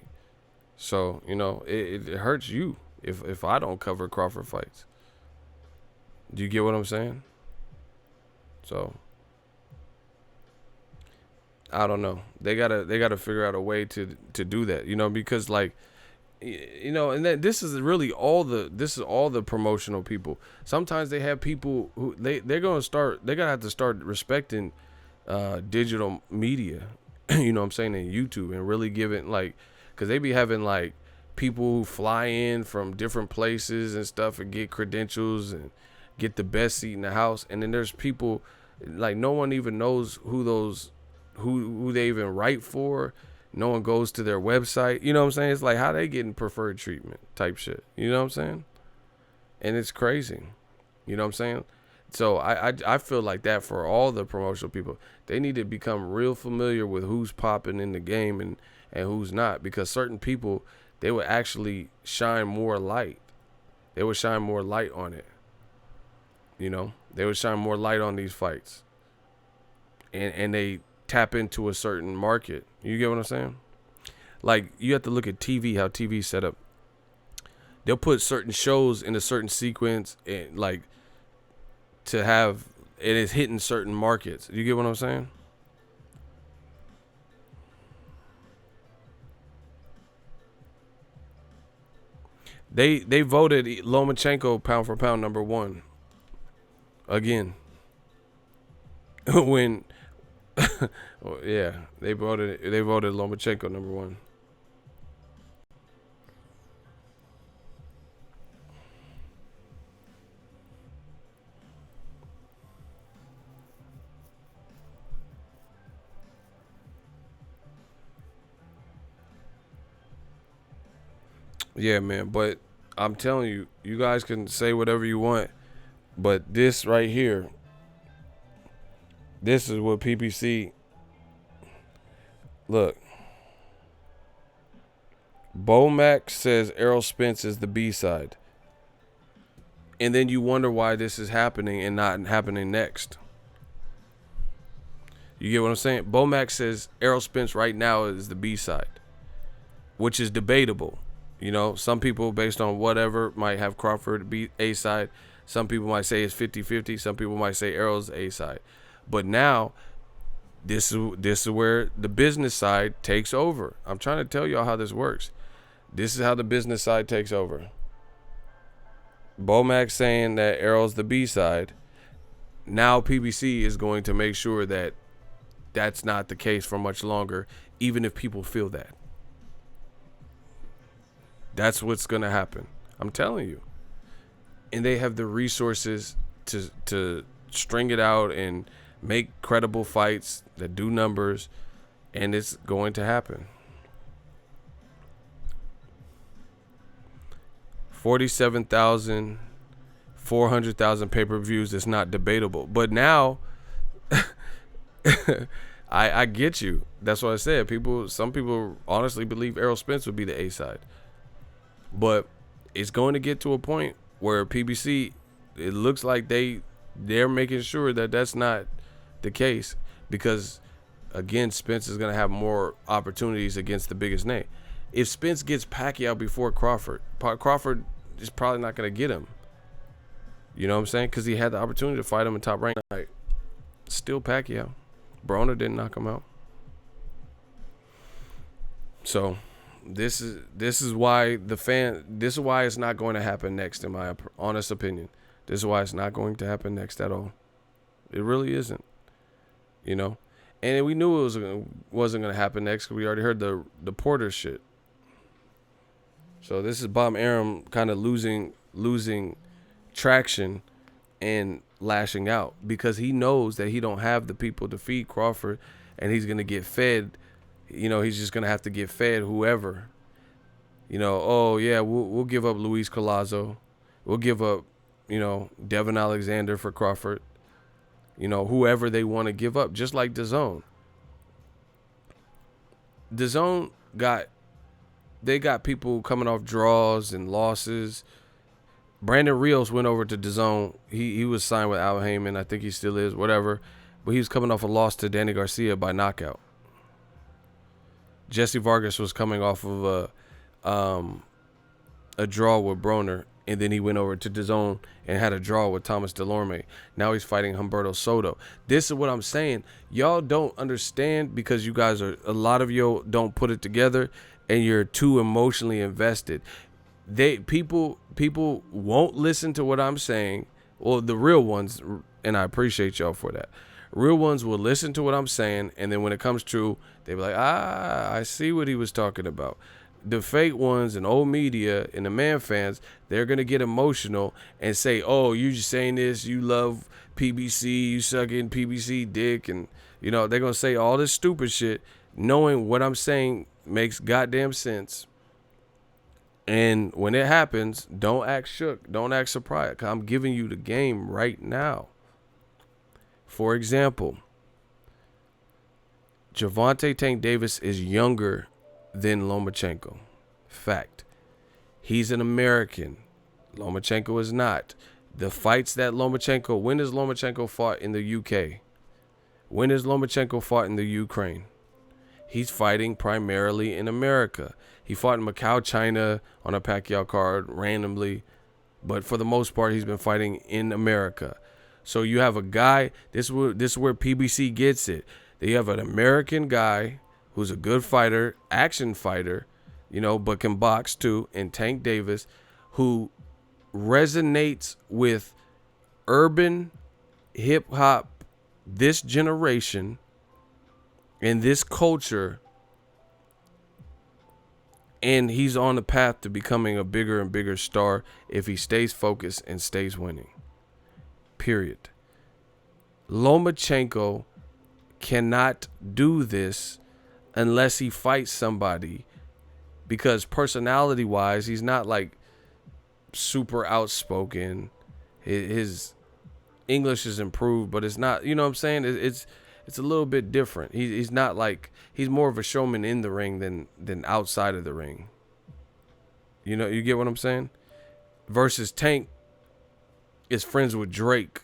So you know it hurts you if I don't cover Crawford fights. Do you get what I'm saying? So I don't know. They gotta figure out a way to do that. You know, because like, you know, and that this is all the promotional people. Sometimes they have people who they're gonna have to start respecting digital media. You know what I'm saying, in YouTube, and really give it like, because they be having like people who fly in from different places and stuff and get credentials and get the best seat in the house, and then there's people like no one even knows who they even write for. No one goes to their website. You know what I'm saying? It's like how they getting preferred treatment type shit. You know what I'm saying? And it's crazy. You know what I'm saying? So I feel like that for all the promotional people. They need to become real familiar with who's popping in the game and who's not, because certain people, they would actually shine more light. They would shine more light on it. You know, they would shine more light on these fights. And they tap into a certain market. You get what I'm saying? Like, you have to look at TV, how TV's set up. They'll put certain shows in a certain sequence, and like to have it is hitting certain markets. You get what I'm saying? They voted Lomachenko pound for pound #1 again. When well, yeah, they voted Lomachenko #1. Yeah, man, but I'm telling you, you guys can say whatever you want, but this right here, this is what PPC. Look, Bomac says Errol Spence is the B side, and then you wonder why this is happening and not happening next. You get what I'm saying? Bomac says Errol Spence right now is the B side, which is debatable. You know, some people, based on whatever, might have Crawford be A side. Some people might say it's 50-50. Some people might say Errol's A side. But now, this is where the business side takes over. I'm trying to tell y'all how this works. This is how the business side takes over. Bomac saying that Errol's the B side. Now PBC is going to make sure that that's not the case for much longer, even if people feel that. That's what's going to happen. I'm telling you. And they have the resources to string it out and make credible fights that do numbers, and it's going to happen. 47,000, 400,000 pay-per-views is not debatable. But now, I get you. That's what I said. Some people honestly believe Errol Spence would be the A side. But it's going to get to a point where PBC, it looks like they're making sure that that's not the case, because again, Spence is going to have more opportunities against the biggest name. If Spence gets Pacquiao before Crawford is probably not going to get him. You know what I'm saying? Because he had the opportunity to fight him in top rank. Like, still Pacquiao. Broner didn't knock him out. So this is why this is why it's not going to happen next, in my honest opinion. This is why it's not going to happen next at all. It really isn't. You know? And we knew it wasn't going to happen next, because we already heard the Porter shit. So this is Bob Arum kind of losing traction and lashing out because he knows that he don't have the people to feed Crawford, and he's gonna get fed. He's just gonna have to get fed whoever. Oh yeah, we'll give up Luis Collazo, we'll give up, Devin Alexander for Crawford. Whoever they want to give up, just like DAZN. DAZN got people coming off draws and losses. Brandon Rios went over to DAZN. He was signed with Al Haymon. I think he still is, whatever. But he was coming off a loss to Danny Garcia by knockout. Jesse Vargas was coming off of a draw with Broner, and then he went over to DAZN and had a draw with Thomas Delorme. Now he's fighting Humberto Soto. This is what I'm saying. Y'all don't understand because you guys a lot of you don't put it together, and you're too emotionally invested. People won't listen to what I'm saying. Well, the real ones, and I appreciate y'all for that. Real ones will listen to what I'm saying, and then when it comes true, they be like, I see what he was talking about. The fake ones and old media and the man fans, they're going to get emotional and say, oh, you just saying this, you love PBC, you sucking PBC dick, and, they're going to say all this stupid shit, knowing what I'm saying makes goddamn sense. And when it happens, don't act shook. Don't act surprised. 'Cause I'm giving you the game right now. For example, Gervonta Tank Davis is younger than Lomachenko. Fact. He's an American. Lomachenko is not. The fights that Lomachenko... When has Lomachenko fought in the UK? When has Lomachenko fought in the Ukraine? He's fighting primarily in America. He fought in Macau, China on a Pacquiao card randomly. But for the most part, he's been fighting in America. So you have a guy, this is where PBC gets it. You have an American guy who's a good fighter, action fighter, but can box too, and Tank Davis, who resonates with urban hip-hop, this generation, and this culture, and he's on the path to becoming a bigger and bigger star if he stays focused and stays winning. Period. Lomachenko cannot do this unless he fights somebody, because personality-wise, he's not like super outspoken. His English is improved, but it's not, you know what I'm saying? It's a little bit different. He's not like, he's more of a showman in the ring than outside of the ring. You get what I'm saying? Versus Tank is friends with Drake.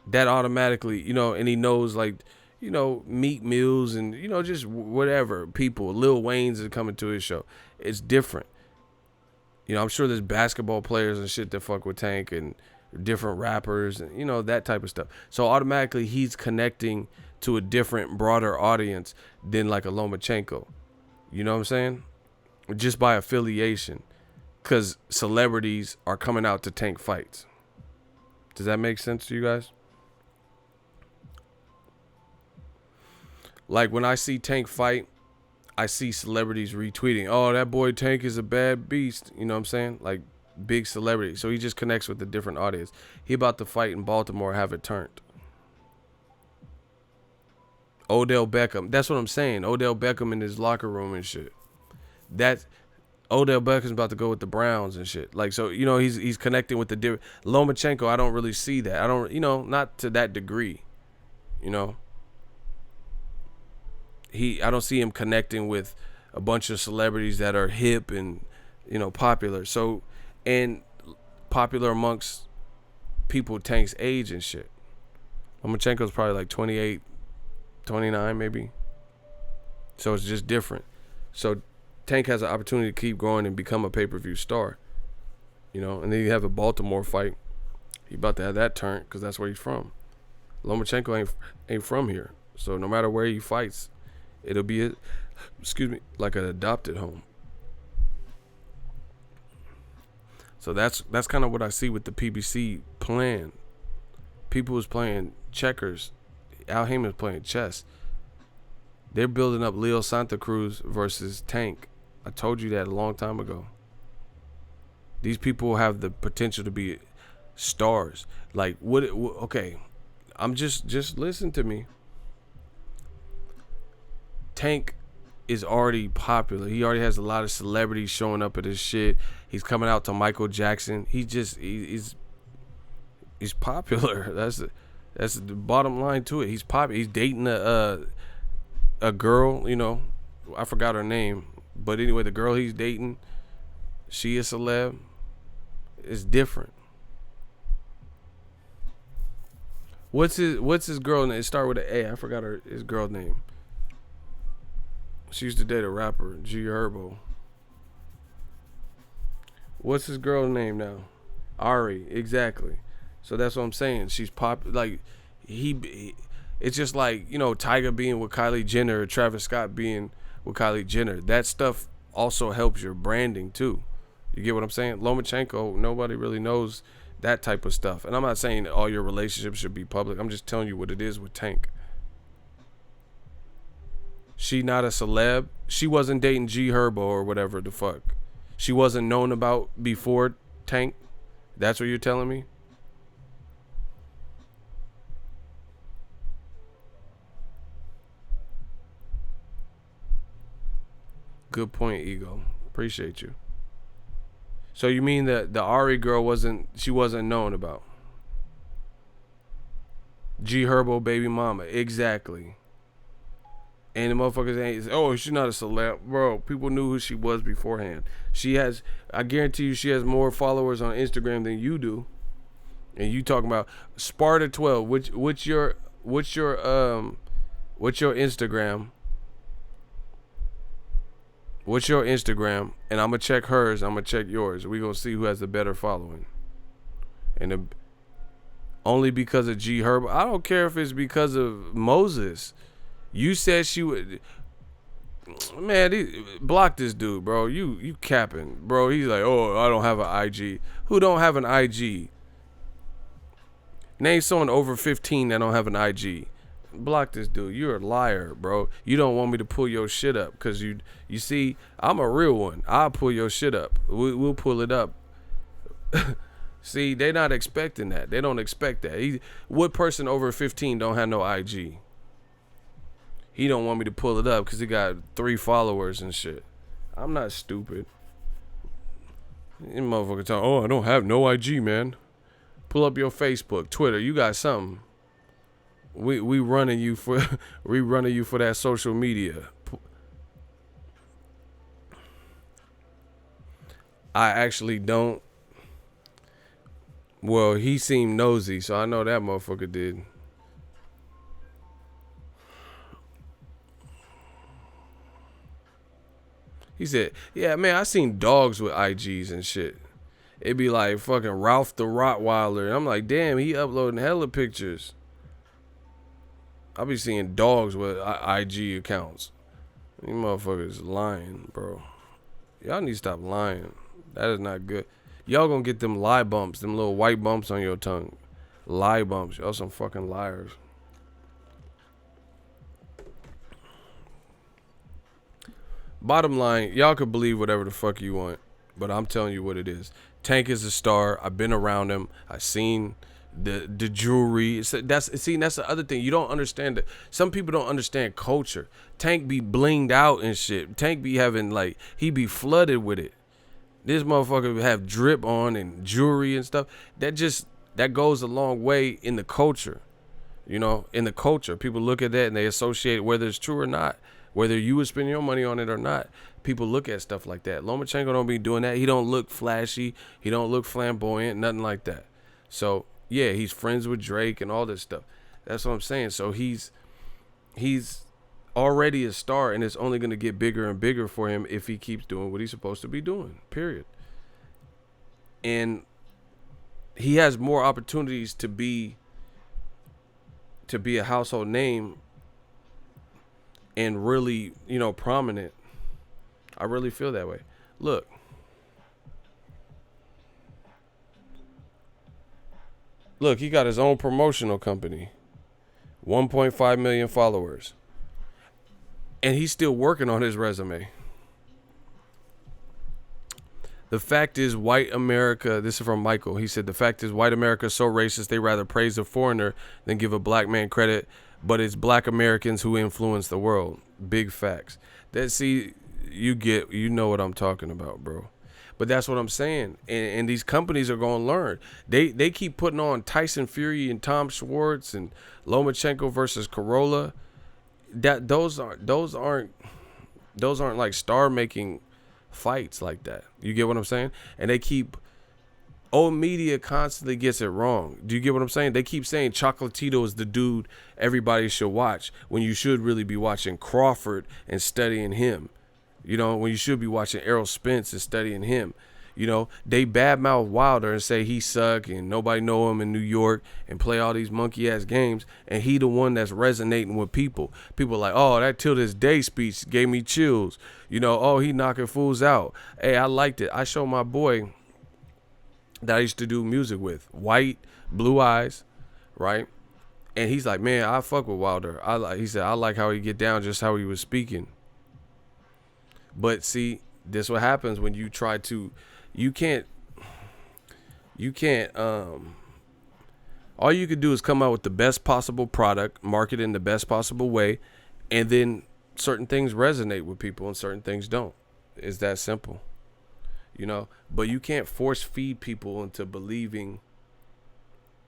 That automatically, and he knows, like, Meek Mills and, just whatever people. Lil Wayne's are coming to his show. It's different. I'm sure there's basketball players and shit that fuck with Tank, and different rappers and, that type of stuff. So automatically he's connecting to a different, broader audience than like a Lomachenko. You know what I'm saying? Just by affiliation. Because celebrities are coming out to Tank fights. Does that make sense to you guys? Like when I see Tank fight, I see celebrities retweeting, oh, that boy Tank is a bad beast. You know what I'm saying? Like big celebrity. So he just connects with a different audience. He about to fight in Baltimore, have it turned. Odell Beckham. That's what I'm saying. Odell Beckham in his locker room and shit. That Odell Beckham's about to go with the Browns and shit. Like, so, he's connecting with the different. Lomachenko, I don't really see that. I don't, not to that degree. I don't see him connecting with a bunch of celebrities that are hip and, popular. So, and popular amongst people Tank's age and shit. Lomachenko's probably like 28, 29 maybe. So it's just different. So Tank has an opportunity to keep growing and become a pay-per-view star. And then you have a Baltimore fight. He about to have that turned because that's where he's from. Lomachenko ain't from here. So no matter where he fights, it'll be like an adopted home. So that's kind of what I see with the PBC plan. People was playing checkers. Al Haymon's playing chess. They're building up Leo Santa Cruz versus Tank. I told you that a long time ago. These people have the potential to be stars. Like what? Okay, I'm just listen to me. Tank is already popular. He already has a lot of celebrities showing up at his shit. He's coming out to Michael Jackson. He's popular. That's the bottom line to it. He's popular. He's dating a girl, you know, I forgot her name, but anyway, the girl he's dating, she is celeb. It's different. What's his girl name? It start with an A. I forgot his girl name. She used to date a rapper, G Herbo. What's his girl name now? Ari, exactly. So that's what I'm saying. She's like it's just like, you know, Tiger being with Kylie Jenner or Travis Scott being with Kylie Jenner. That stuff also helps your branding too. You get what I'm saying? Lomachenko, nobody really knows that type of stuff. And I'm not saying all your relationships should be public. I'm just telling you what it is with Tank. She not a celeb. She wasn't dating G Herbo or whatever the fuck. She wasn't known about before Tank. That's what you're telling me? Good point, Ego. Appreciate you. So you mean that the Ari girl wasn't known about? G Herbo baby mama. Exactly. And the motherfuckers ain't, oh, she's not a celeb. Bro, people knew who she was beforehand. I guarantee you she has more followers on Instagram than you do. And you talking about Sparta 12. What's your Instagram? What's your Instagram? And I'm going to check hers. I'm going to check yours. We're going to see who has the better following. And only because of G Herb. I don't care if it's because of Moses. You said she would. Man, block this dude, bro. You capping, bro. He's like, oh, I don't have an IG. Who don't have an IG? Name someone over 15 that don't have an IG. Block this dude. You're a liar, bro. You don't want me to pull your shit up because you see, I'm a real one. I'll pull your shit up. We'll pull it up. See, they're not expecting that. They don't expect that. What person over 15 don't have no IG? He don't want me to pull it up because he got 3 followers and shit. I'm not stupid. You motherfucker talking, oh, I don't have no IG, man. Pull up your Facebook, Twitter. You got something. We running you for that social media. I actually don't. Well, he seemed nosy, so I know that motherfucker did. He said, yeah, man, I seen dogs with IGs and shit. It'd be like fucking Ralph the Rottweiler. And I'm like, damn, he uploading hella pictures. I be seeing dogs with IG accounts. These motherfuckers lying, bro. Y'all need to stop lying. That is not good. Y'all gonna get them lie bumps, them little white bumps on your tongue. Lie bumps. Y'all some fucking liars. Bottom line, y'all could believe whatever the fuck you want, but I'm telling you what it is. Tank is a star. I've been around him. I've seen the jewelry. That's the other thing. You don't understand it. Some people don't understand culture. Tank be blinged out and shit. Tank be having like, he be flooded with it. This motherfucker have drip on and jewelry and stuff. That goes a long way in the culture. You know, in the culture, people look at that and they associate it, whether it's true or not. Whether you would spend your money on it or not, people look at stuff like that. Lomachenko don't be doing that. He don't look flashy. He don't look flamboyant, nothing like that. So, yeah, he's friends with Drake and all this stuff. That's what I'm saying. So he's already a star, and it's only going to get bigger and bigger for him if he keeps doing what he's supposed to be doing, period. And he has more opportunities to be a household name and really, you know, prominent. I really feel that way. Look. Look, he got his own promotional company. 1.5 million followers. And he's still working on his resume. The fact is, white America, this is from Michael. He said, the fact is, white America is so racist, they rather praise a foreigner than give a black man credit. But it's black Americans who influence the world. Big facts. See, you know what I'm talking about, bro. But that's what I'm saying. And these companies are going to learn. They keep putting on Tyson Fury and Tom Schwartz and Lomachenko versus Corolla. Those aren't like star making fights like that. You get what I'm saying? And they keep, old media constantly gets it wrong. Do you get what I'm saying? They keep saying Chocolatito is the dude everybody should watch when you should really be watching Crawford and studying him. You know, when you should be watching Errol Spence and studying him. You know, they badmouth Wilder and say he suck and nobody know him in New York and play all these monkey ass games, and he the one that's resonating with people. People are like, oh, that Till This Day speech gave me chills. You know, oh, he knocking fools out. Hey, I liked it. I showed my boy that I used to do music with, white, blue eyes, right? And he's like, man, I fuck with Wilder. He said, I like how he get down, just how he was speaking. But see, this what happens when you try to, you can't, all you can do is come out with the best possible product, market it in the best possible way, and then certain things resonate with people and certain things don't. It's that simple, you know? But you can't force feed people into believing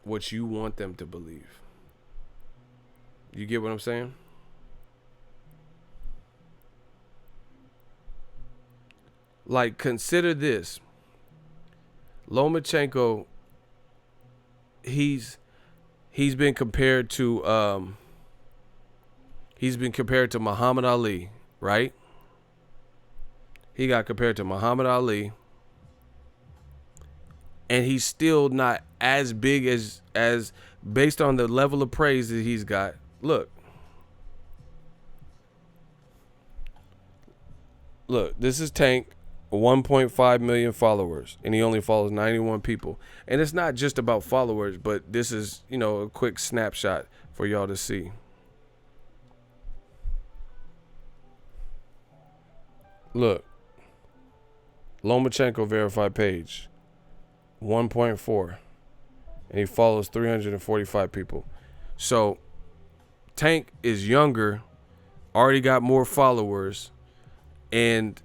what you want them to believe. You get what I'm saying? Like, consider this. Lomachenko, he's been compared to Muhammad Ali, right? He got compared to Muhammad Ali, and he's still not as big as based on the level of praise that he's got. Look, this is Tank, 1.5 million followers, and he only follows 91 people. And it's not just about followers, but this is, you know, a quick snapshot for y'all to see. Look, Lomachenko verified page, 1.4, and he follows 345 people. So Tank is younger, already got more followers, and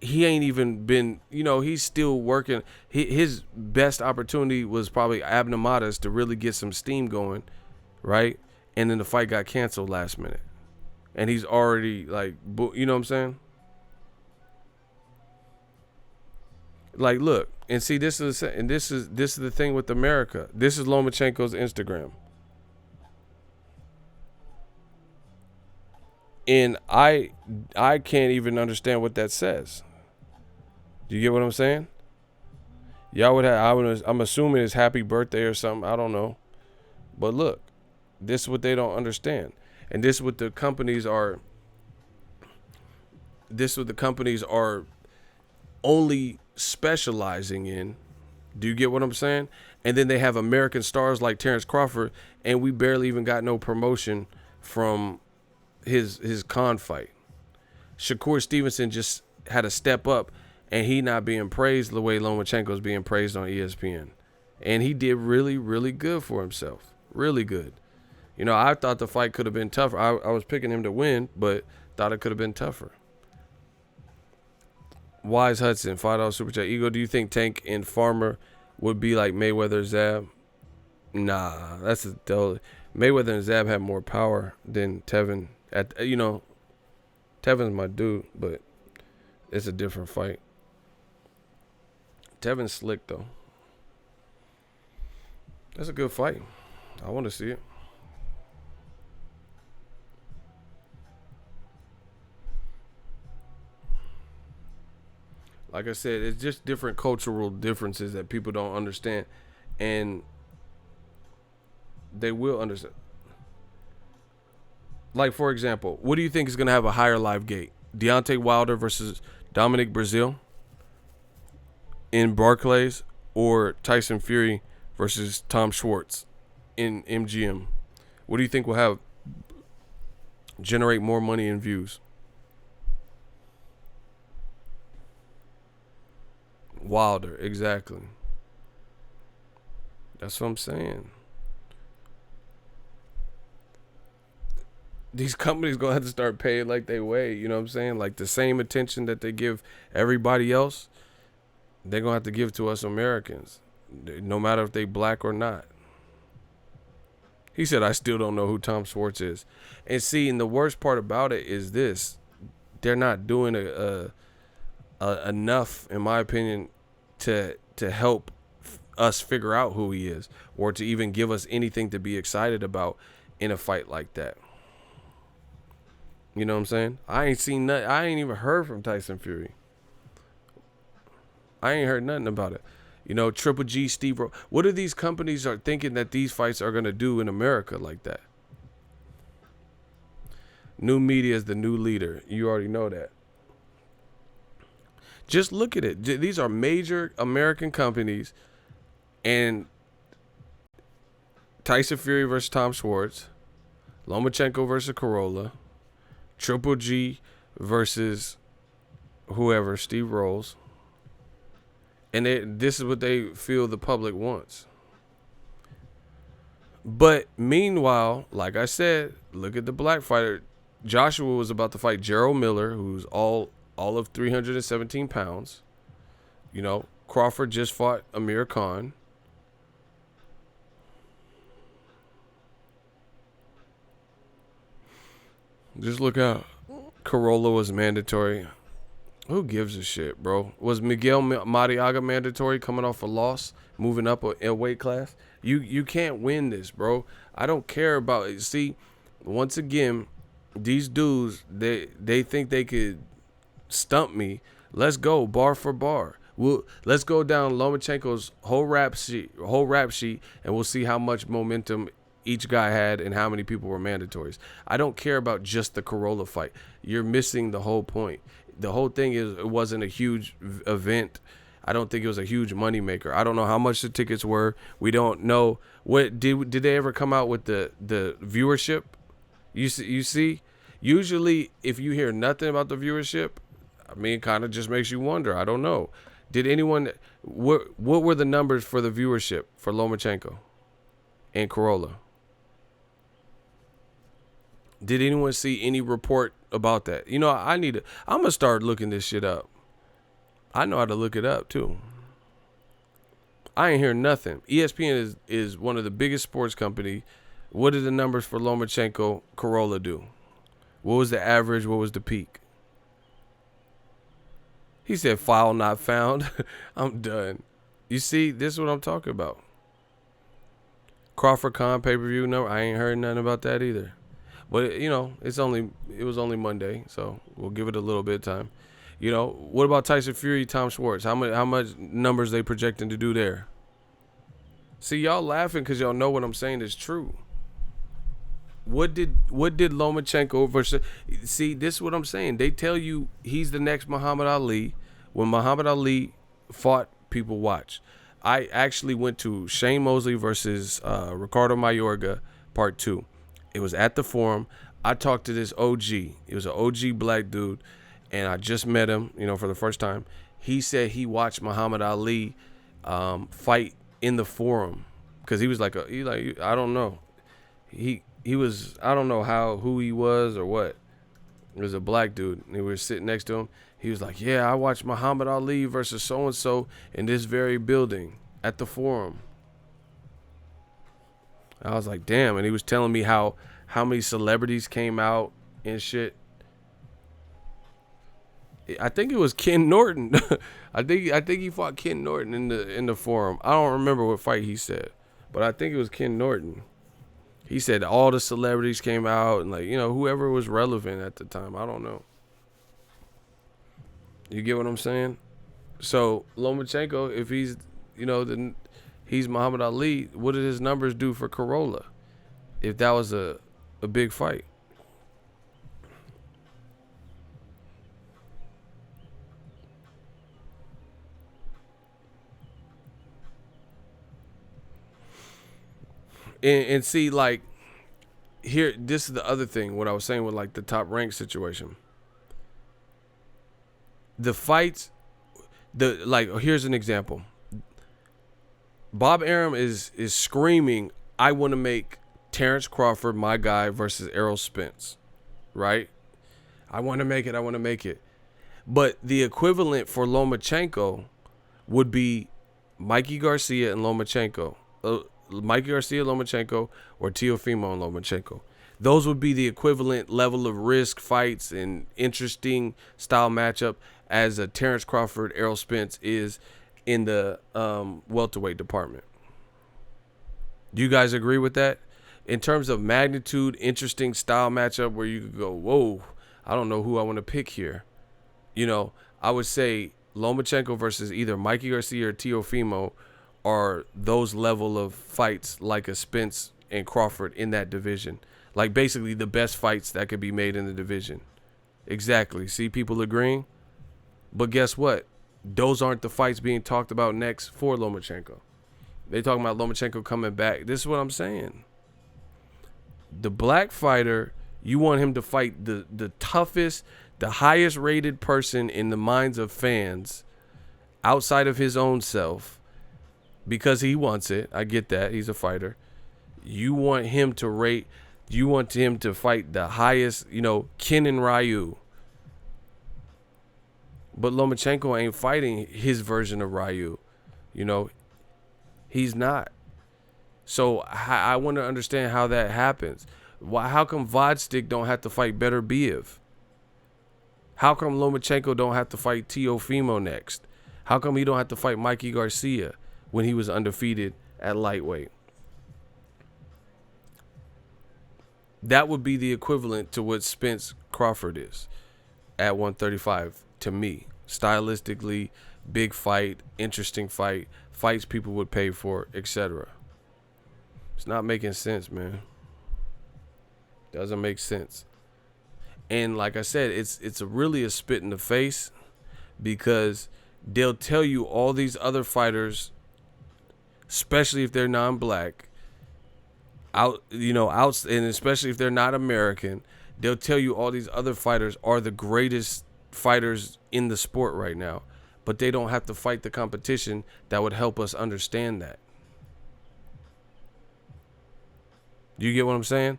he ain't even been, you know, he's still working. His best opportunity was probably Abnamatas to really get some steam going, right? And then the fight got canceled last minute. And he's already like, you know what I'm saying? Like, look, and see, this is the thing with America. This is Lomachenko's Instagram. And I can't even understand what that says. Do you get what I'm saying? Y'all would have, I'm assuming it's happy birthday or something. I don't know. But look, this is what they don't understand. And this is what the companies are only specializing in. Do you get what I'm saying? And then they have American stars like Terrence Crawford, and we barely even got no promotion from his con fight. Shakur Stevenson just had to step up, and he not being praised the way Lomachenko's being praised on ESPN. And he did really, really good for himself. Really good. You know, I thought the fight could have been tougher. I was picking him to win, but thought it could have been tougher. Wise Hudson, $5 Super Chat. Ego, do you think Tank and Farmer would be like Mayweather, Zab? Nah, that's a dull. Mayweather and Zab have more power than Tevin. You know, Tevin's my dude, but it's a different fight. Tevin's slick, though. That's a good fight. I want to see it. Like I said, it's just different cultural differences that people don't understand. And they will understand. Like, for example, what do you think is going to have a higher live gate? Deontay Wilder versus Dominic Breazeale in Barclays, or Tyson Fury versus Tom Schwartz in MGM? What do you think will generate more money and views? Wilder, exactly. That's what I'm saying. These companies gonna have to start paying like they weigh, you know what I'm saying? Like the same attention that they give everybody else, they're gonna have to give to us Americans, no matter if they black or not. He said, I still don't know who Tom Schwartz is. And see, and the worst part about it is this. They're not doing enough, in my opinion, to help us figure out who he is, or to even give us anything to be excited about in a fight like that. You know what I'm saying? I ain't seen nothing. I ain't even heard from Tyson Fury. I ain't heard nothing about it. You know, Triple G, Steve Rose. What are these companies are thinking that these fights are going to do in America like that? New media is the new leader. You already know that. Just look at it. These are major American companies, and Tyson Fury versus Tom Schwartz, Lomachenko versus Corolla, Triple G versus whoever, Steve Rose. And this is what they feel the public wants. But meanwhile, like I said, look at the black fighter. Joshua was about to fight Gerald Miller, who's all of 317 pounds. You know, Crawford just fought Amir Khan. Just look out. Corolla was mandatory. Who gives a shit, bro? Was Miguel Mariaga mandatory coming off a loss, moving up a weight class? You can't win this, bro. I don't care about it. See, once again, these dudes, they think they could stump me. Let's go bar for bar. Let's go down Lomachenko's whole rap sheet, and we'll see how much momentum each guy had and how many people were mandatories. I don't care about just the Corolla fight. You're missing the whole point. The whole thing is it wasn't a huge event. I don't think it was a huge moneymaker. I don't know how much the tickets were. We don't know. What did they ever come out with the viewership? You see? Usually if you hear nothing about the viewership, I mean, it kind of just makes you wonder. I don't know. Did anyone what were the numbers for the viewership for Lomachenko and Corolla? Did anyone see any report about that? You know, I'm going to start looking this shit up. I know how to look it up, too. I ain't hear nothing. ESPN is one of the biggest sports company. What did the numbers for Lomachenko, Corolla do? What was the average? What was the peak? He said, file not found. I'm done. You see, this is what I'm talking about. Crawford Khan pay-per-view number. I ain't heard nothing about that either. But, you know, it was only Monday, so we'll give it a little bit of time. You know, what about Tyson Fury, Tom Schwartz? How much numbers they projecting to do there? See, y'all laughing because y'all know what I'm saying is true. What did Lomachenko versus... See, this is what I'm saying. They tell you he's the next Muhammad Ali. When Muhammad Ali fought, people watch. I actually went to Shane Mosley versus Ricardo Mayorga, part 2. It was at the Forum. I talked to this OG. It was an OG black dude, and I just met him, you know, for the first time. He said he watched Muhammad Ali fight in the Forum because he was like I don't know. He was, I don't know who he was or what. It was a black dude, and we were sitting next to him. He was like, yeah, I watched Muhammad Ali versus so-and-so in this very building at the Forum. I was like, damn. And he was telling me how many celebrities came out and shit. I think it was Ken Norton. I think he fought Ken Norton in the Forum. I don't remember what fight he said, but I think it was Ken Norton. He said all the celebrities came out and, like, you know, whoever was relevant at the time. I don't know. You get what I'm saying? So Lomachenko, if he's, you know, he's Muhammad Ali, what did his numbers do for Corolla if that was a big fight? And see, like, here, this is the other thing, what I was saying with, like, the top rank situation. The fights, Here's an example. Bob Arum is screaming, I want to make Terrence Crawford my guy versus Errol Spence, right? I want to make it. But the equivalent for Lomachenko would be Mikey Garcia and Lomachenko. Mikey Garcia, Lomachenko, or Teofimo and Lomachenko. Those would be the equivalent level of risk fights and interesting style matchup as a Terrence Crawford, Errol Spence is in the welterweight department. Do you guys agree with that? In terms of magnitude, interesting style matchup where you could go, whoa, I don't know who I want to pick here. You know, I would say Lomachenko versus either Mikey Garcia or Teofimo are those level of fights like a Spence and Crawford in that division. Like basically the best fights that could be made in the division. Exactly. See people agreeing? But guess what? Those aren't the fights being talked about next for Lomachenko. They talking about Lomachenko coming back. This is what I'm saying. The black fighter, you want him to fight the toughest, the highest rated person in the minds of fans outside of his own self because he wants it. I get that. He's a fighter. You want him to fight the highest, Ken and Ryu. But Lomachenko ain't fighting his version of Ryu. He's not. So I want to understand how that happens. How come Vodstick don't have to fight Better Biev? How come Lomachenko don't have to fight Teofimo next? How come he don't have to fight Mikey Garcia when he was undefeated at lightweight? That would be the equivalent to what Spence Crawford is at 135 to me. Stylistically, big fight, interesting fight, fights people would pay for, etc. It's not making sense, man. Doesn't make sense. And like I said, it's really a spit in the face because they'll tell you all these other fighters, especially if they're non-black, and especially if they're not American, they'll tell you all these other fighters are the greatest fighters in the sport right now, but they don't have to fight the competition that would help us understand that. Do you get what I'm saying?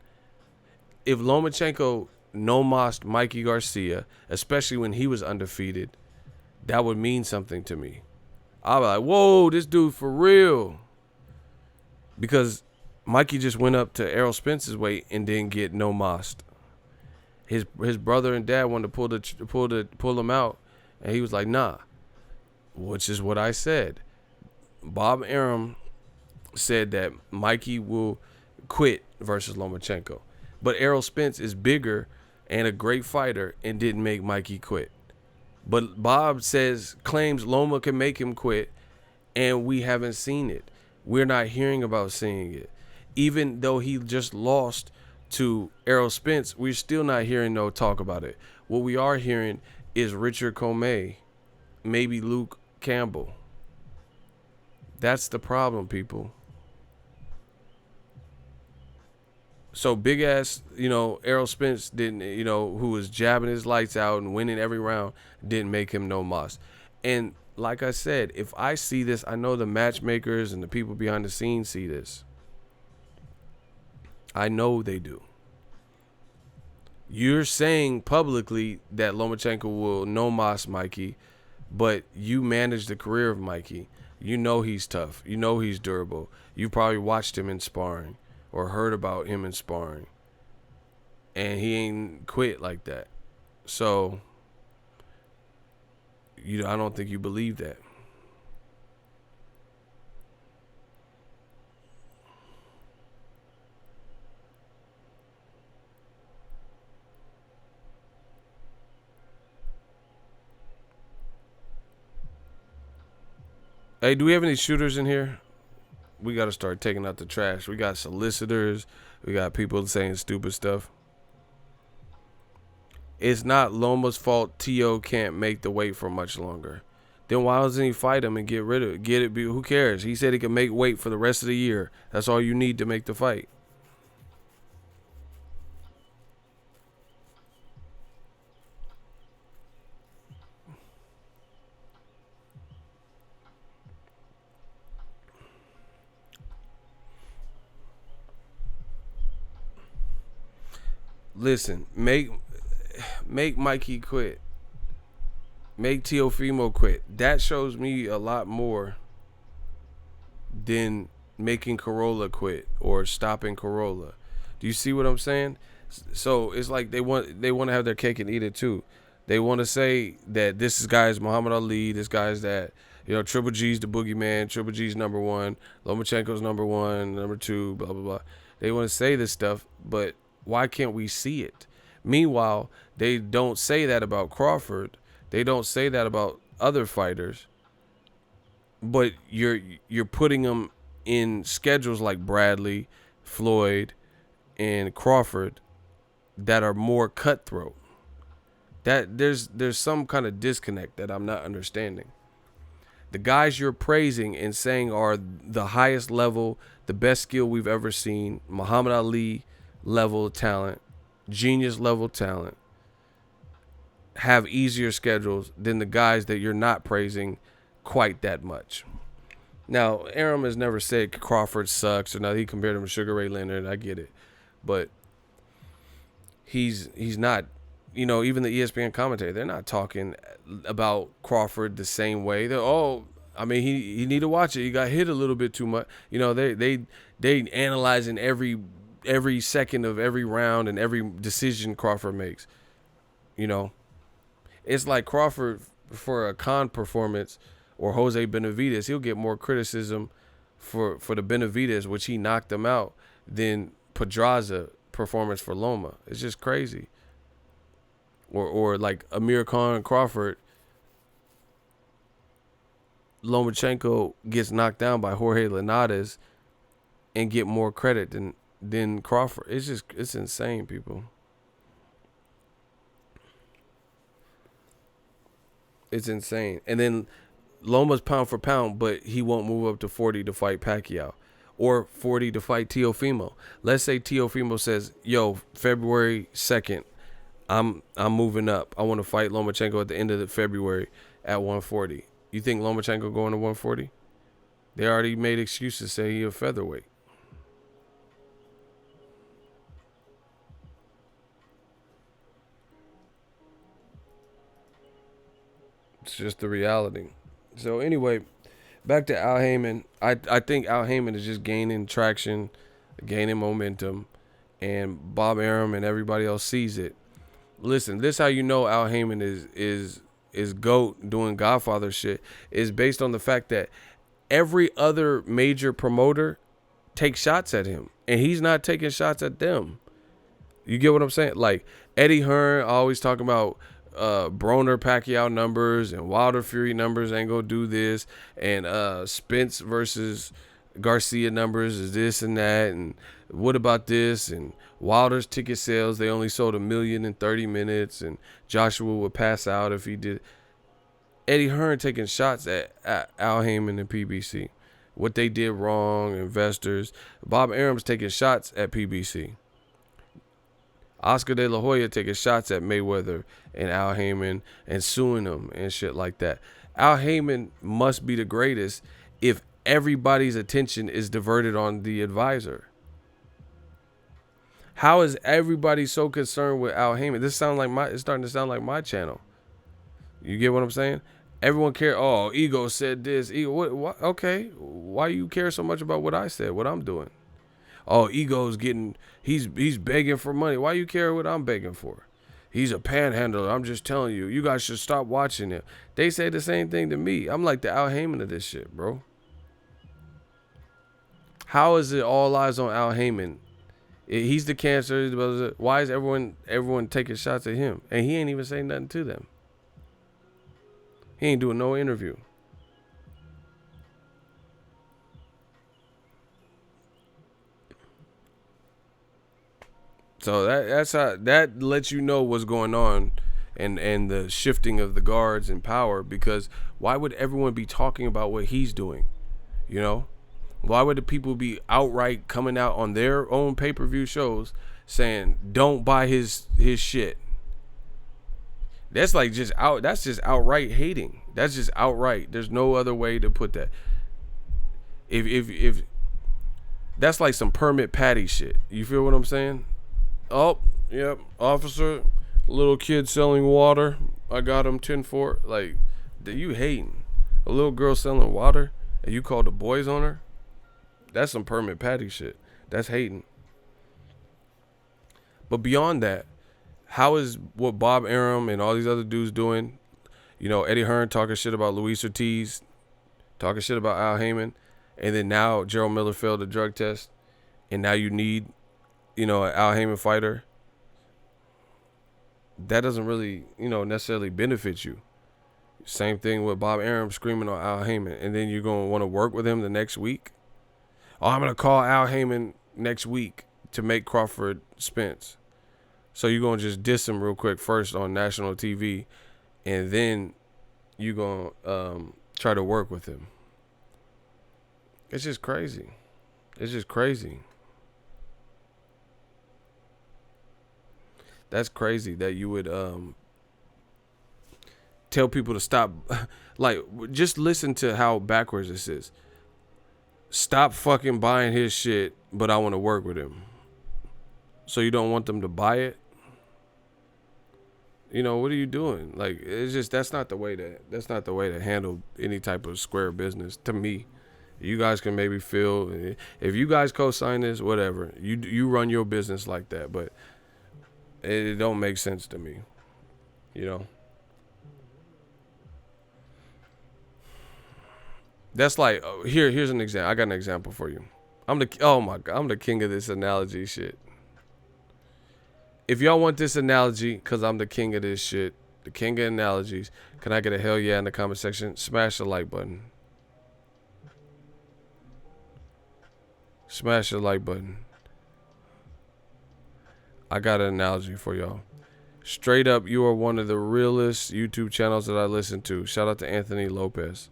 If Lomachenko no-mossed Mikey Garcia, especially when he was undefeated, that would mean something to me. I'll be like, whoa, this dude for real. Because Mikey just went up to Errol Spence's weight and didn't get no-mossed. His brother and dad wanted to pull him out, and he was like, nah, which is what I said. Bob Arum said that Mikey will quit versus Lomachenko. But Errol Spence is bigger and a great fighter and didn't make Mikey quit. But Bob claims Loma can make him quit, and we haven't seen it. We're not hearing about seeing it. Even though he just lost to Errol Spence, we're still not hearing no talk about it. What we are hearing is Richard Comey, maybe Luke Campbell. That's the problem, people. So big ass, Errol Spence didn't, who was jabbing his lights out and winning every round, didn't make him no moss. And like I said, if I see this, I know the matchmakers and the people behind the scenes see this. I know they do. You're saying publicly that Lomachenko will no moss Mikey, but you manage the career of Mikey. You know he's tough. You know he's durable. You probably watched him in sparring or heard about him in sparring. And he ain't quit like that. So, I don't think you believe that. Hey, do we have any shooters in here? We got to start taking out the trash. We got solicitors. We got people saying stupid stuff. It's not Loma's fault T.O. can't make the weight for much longer. Then why doesn't he fight him and get rid of it? Who cares? He said he can make weight for the rest of the year. That's all you need to make the fight. Listen, make Mikey quit. Make Teofimo quit. That shows me a lot more than making Corolla quit or stopping Corolla. Do you see what I'm saying? So it's like they want to have their cake and eat it too. They want to say that this guy is Muhammad Ali. This guy's that, Triple G's the boogeyman. Triple G's number one. Lomachenko's number one, number two, blah, blah, blah. They want to say this stuff, but why can't we see it? Meanwhile, they don't say that about Crawford. They don't say that about other fighters. But you're putting them in schedules like Bradley, Floyd, and Crawford that are more cutthroat. That there's some kind of disconnect that I'm not understanding. The guys you're praising and saying are the highest level, the best skill we've ever seen, Muhammad Ali level talent, genius level talent, have easier schedules than the guys that you're not praising quite that much. Now, Arum has never said Crawford sucks or not. He compared him to Sugar Ray Leonard. I get it. But he's not, even the ESPN commentator, they're not talking about Crawford the same way. He need to watch it. He got hit a little bit too much. They analyzing every second of every round and every decision Crawford makes. It's like Crawford for a con performance or Jose Benavidez, he'll get more criticism for the Benavidez, which he knocked him out, than Pedraza performance for Loma. It's just crazy. Or like Amir Khan and Crawford, Lomachenko gets knocked down by Jorge Linares and get more credit than Crawford. It's insane, people. It's insane. And then Loma's pound for pound, but he won't move up to 40 to fight Pacquiao or 40 to fight Teofimo. Let's say Teofimo says, yo, February 2nd, I'm moving up. I want to fight Lomachenko at the end of the February at 140. You think Lomachenko going to 140? They already made excuses, say he a featherweight. It's just the reality. So anyway, back to Al Haymon. I think Al Haymon is just gaining traction, gaining momentum, and Bob Arum and everybody else sees it. Listen, this how you know Al Haymon is GOAT doing Godfather shit, is based on the fact that every other major promoter takes shots at him, and he's not taking shots at them. You get what I'm saying? Like Eddie Hearn always talking about Broner Pacquiao numbers and Wilder Fury numbers ain't gonna do this, and Spence versus Garcia numbers is this and that, and what about this, and Wilder's ticket sales, they only sold 1 million in 30 minutes, and Joshua would pass out if he did. Eddie Hearn taking shots at Al Haymon and PBC, what they did wrong, investors. Bob Arum's taking shots at PBC. Oscar De La Hoya taking shots at Mayweather and Al Haymon and suing them and shit like that. Al Haymon must be the greatest if everybody's attention is diverted on the advisor. How is everybody so concerned with Al Haymon? It's starting to sound like my channel. You get what I'm saying? Everyone care. Oh, Ego said this. Ego, what? Okay, why you care so much about what I said? What I'm doing? Oh, Ego's getting. He's begging for money. Why you care what I'm begging for? He's a panhandler. I'm just telling you. You guys should stop watching him. They say the same thing to me. I'm like the Al Haymon of this shit, bro. How is it all eyes on Al Haymon? He's the cancer. Why is everyone taking shots at him? And he ain't even saying nothing to them. He ain't doing no interview. So that's how that lets you know what's going on, and the shifting of the guards and power. Because why would everyone be talking about what he's doing? You know, why would the people be outright coming out on their own pay-per-view shows saying don't buy his shit? That's like that's just outright hating. That's just outright. There's no other way to put that. If that's like some permit patty shit. You feel what I'm saying? Oh, Yep, officer, little kid selling water. I got him 10-4. Like, you hating? A little girl selling water and you call the boys on her? That's some permit patty shit. That's hating. But beyond that, how is what Bob Arum and all these other dudes doing? You know, Eddie Hearn talking shit about Luis Ortiz, talking shit about Al Haymon, and then now Gerald Miller failed the drug test, and now you need, you know, an Al Haymon fighter. That doesn't really, you know, necessarily benefit you. Same thing with Bob Arum screaming on Al Haymon, and then you're going to want to work with him the next week. Oh, I'm going to call Al Haymon next week to make Crawford Spence. So you're going to just diss him real quick first on national TV, and then you're going to try to work with him. It's just crazy. It's just crazy. That's crazy that you would tell people to stop. Like, just listen to how backwards this is. Stop fucking buying his shit, but I want to work with him. So you don't want them to buy it? You know, what are you doing? Like, it's just, that's not the way to handle any type of square business, to me. You guys can maybe feel, if you guys co-sign this, whatever, you run your business like that, but it don't make sense to me, you know. That's like, here's an example. I got an example for you. I'm the king of this analogy shit. If y'all want this analogy, because I'm the king of this shit, the king of analogies, can I get a hell yeah in the comment section? Smash the like button. Smash the like button. I got an analogy for y'all. Straight up, you are one of the realest YouTube channels that I listen to. Shout out to Anthony Lopez.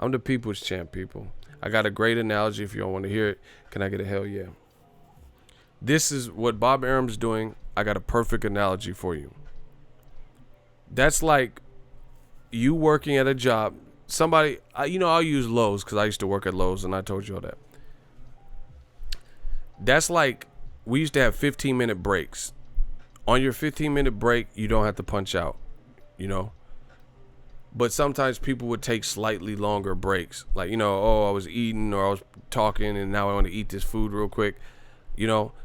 I'm the people's champ, people. I got a great analogy if y'all want to hear it. Can I get a hell yeah? This is what Bob Arum's doing. I got a perfect analogy for you. That's like you working at a job. Somebody, I'll use Lowe's because I used to work at Lowe's and I told you all that. That's like we used to have 15-minute breaks. On your 15-minute break, you don't have to punch out, you know. But sometimes people would take slightly longer breaks. Like, I was eating or I was talking and now I want to eat this food real quick.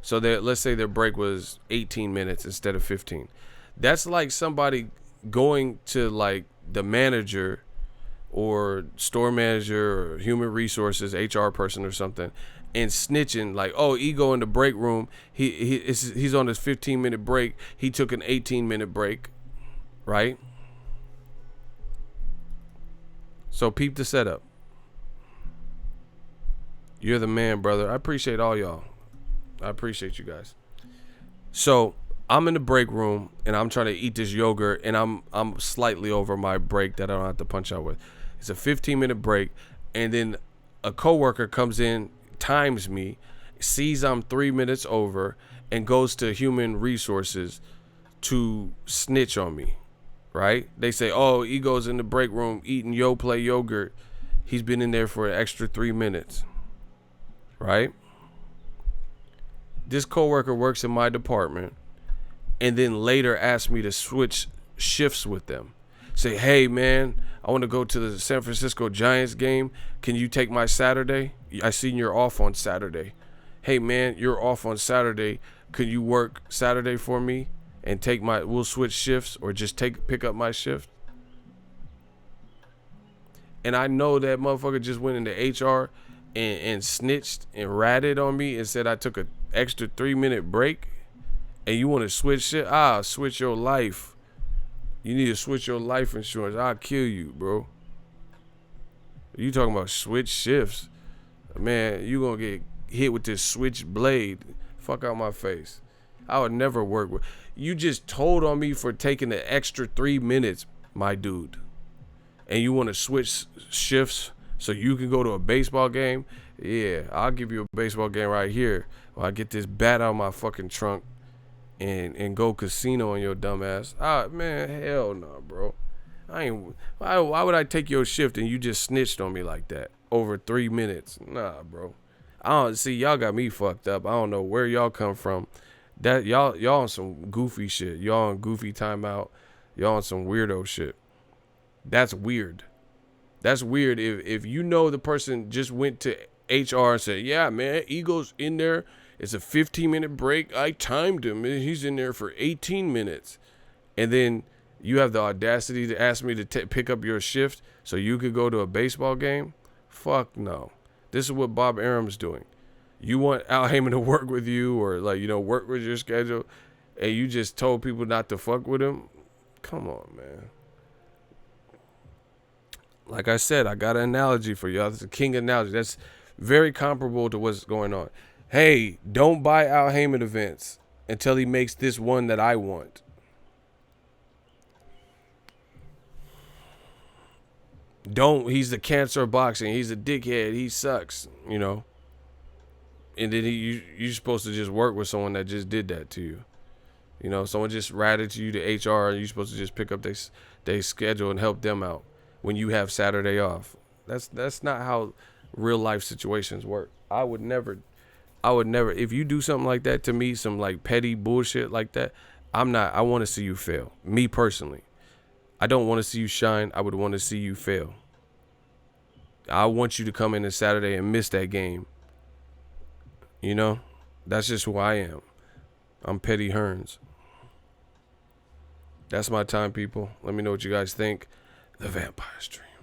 So let's say their break was 18 minutes instead of 15. That's like somebody going to like the manager or store manager or human resources, HR person or something, and snitching like, oh, Ego in the break room, he's on his 15-minute break. He took an 18-minute break, right? So peep the setup. You're the man, brother. I appreciate all y'all. I appreciate you guys. So I'm in the break room and I'm trying to eat this yogurt and I'm slightly over my break that I don't have to punch out with. It's a 15-minute break, and then a coworker comes in, times me, sees I'm 3 minutes over, and goes to human resources to snitch on me. Right? They say, oh, Ego's in the break room eating Yoplait yogurt. He's been in there for an extra 3 minutes. Right? This coworker works in my department and then later asked me to switch shifts with them. Say, hey, man, I want to go to the San Francisco Giants game. Can you take my Saturday? I seen you're off on Saturday. Hey, man, you're off on Saturday. Could you work Saturday for me? And we'll switch shifts or just pick up my shift. And I know that motherfucker just went into HR and snitched and ratted on me and said I took an extra 3-minute break. And you want to switch shit? I'll switch your life. You need to switch your life insurance. I'll kill you, bro. You talking about switch shifts? Man, you gonna get hit with this switch blade. Fuck out my face. I would never work with. You just told on me for taking the extra 3 minutes, my dude. And you want to switch shifts so you can go to a baseball game? Yeah, I'll give you a baseball game right here. While I get this bat out of my fucking trunk and go casino on your dumb ass. Ah, man, hell no, bro. Why would I take your shift and you just snitched on me like that over 3 minutes? Nah, bro. I don't see, y'all got me fucked up. I don't know where y'all come from That y'all on some goofy shit. Y'all on goofy timeout. Y'all on some weirdo shit. That's weird. That's weird if you know the person just went to HR and said, yeah, man, Eagle's in there. It's a 15-minute break. I timed him. He's in there for 18 minutes. And then you have the audacity to ask me to pick up your shift so you could go to a baseball game? Fuck no. This is what Bob Arum's doing. You want Al Haymon to work with you or, like, you know, work with your schedule, and you just told people not to fuck with him? Come on, man. Like I said, I got an analogy for y'all. That's a king analogy. That's very comparable to what's going on. Hey, don't buy Al Haymon events until he makes this one that I want. Don't. He's the cancer of boxing. He's a dickhead. He sucks, you know. And then you're supposed to just work with someone that just did that to you. You know, someone just ratted to you to HR, and you're supposed to just pick up their schedule and help them out when you have Saturday off. That's not how real life situations work. I would never, if you do something like that to me, some like petty bullshit like that, I want to see you fail. Me personally. I don't want to see you shine. I would want to see you fail. I want you to come in on Saturday and miss that game. You know, that's just who I am. I'm Petty Hearns. That's my time, people. Let me know what you guys think. The Vampire Stream.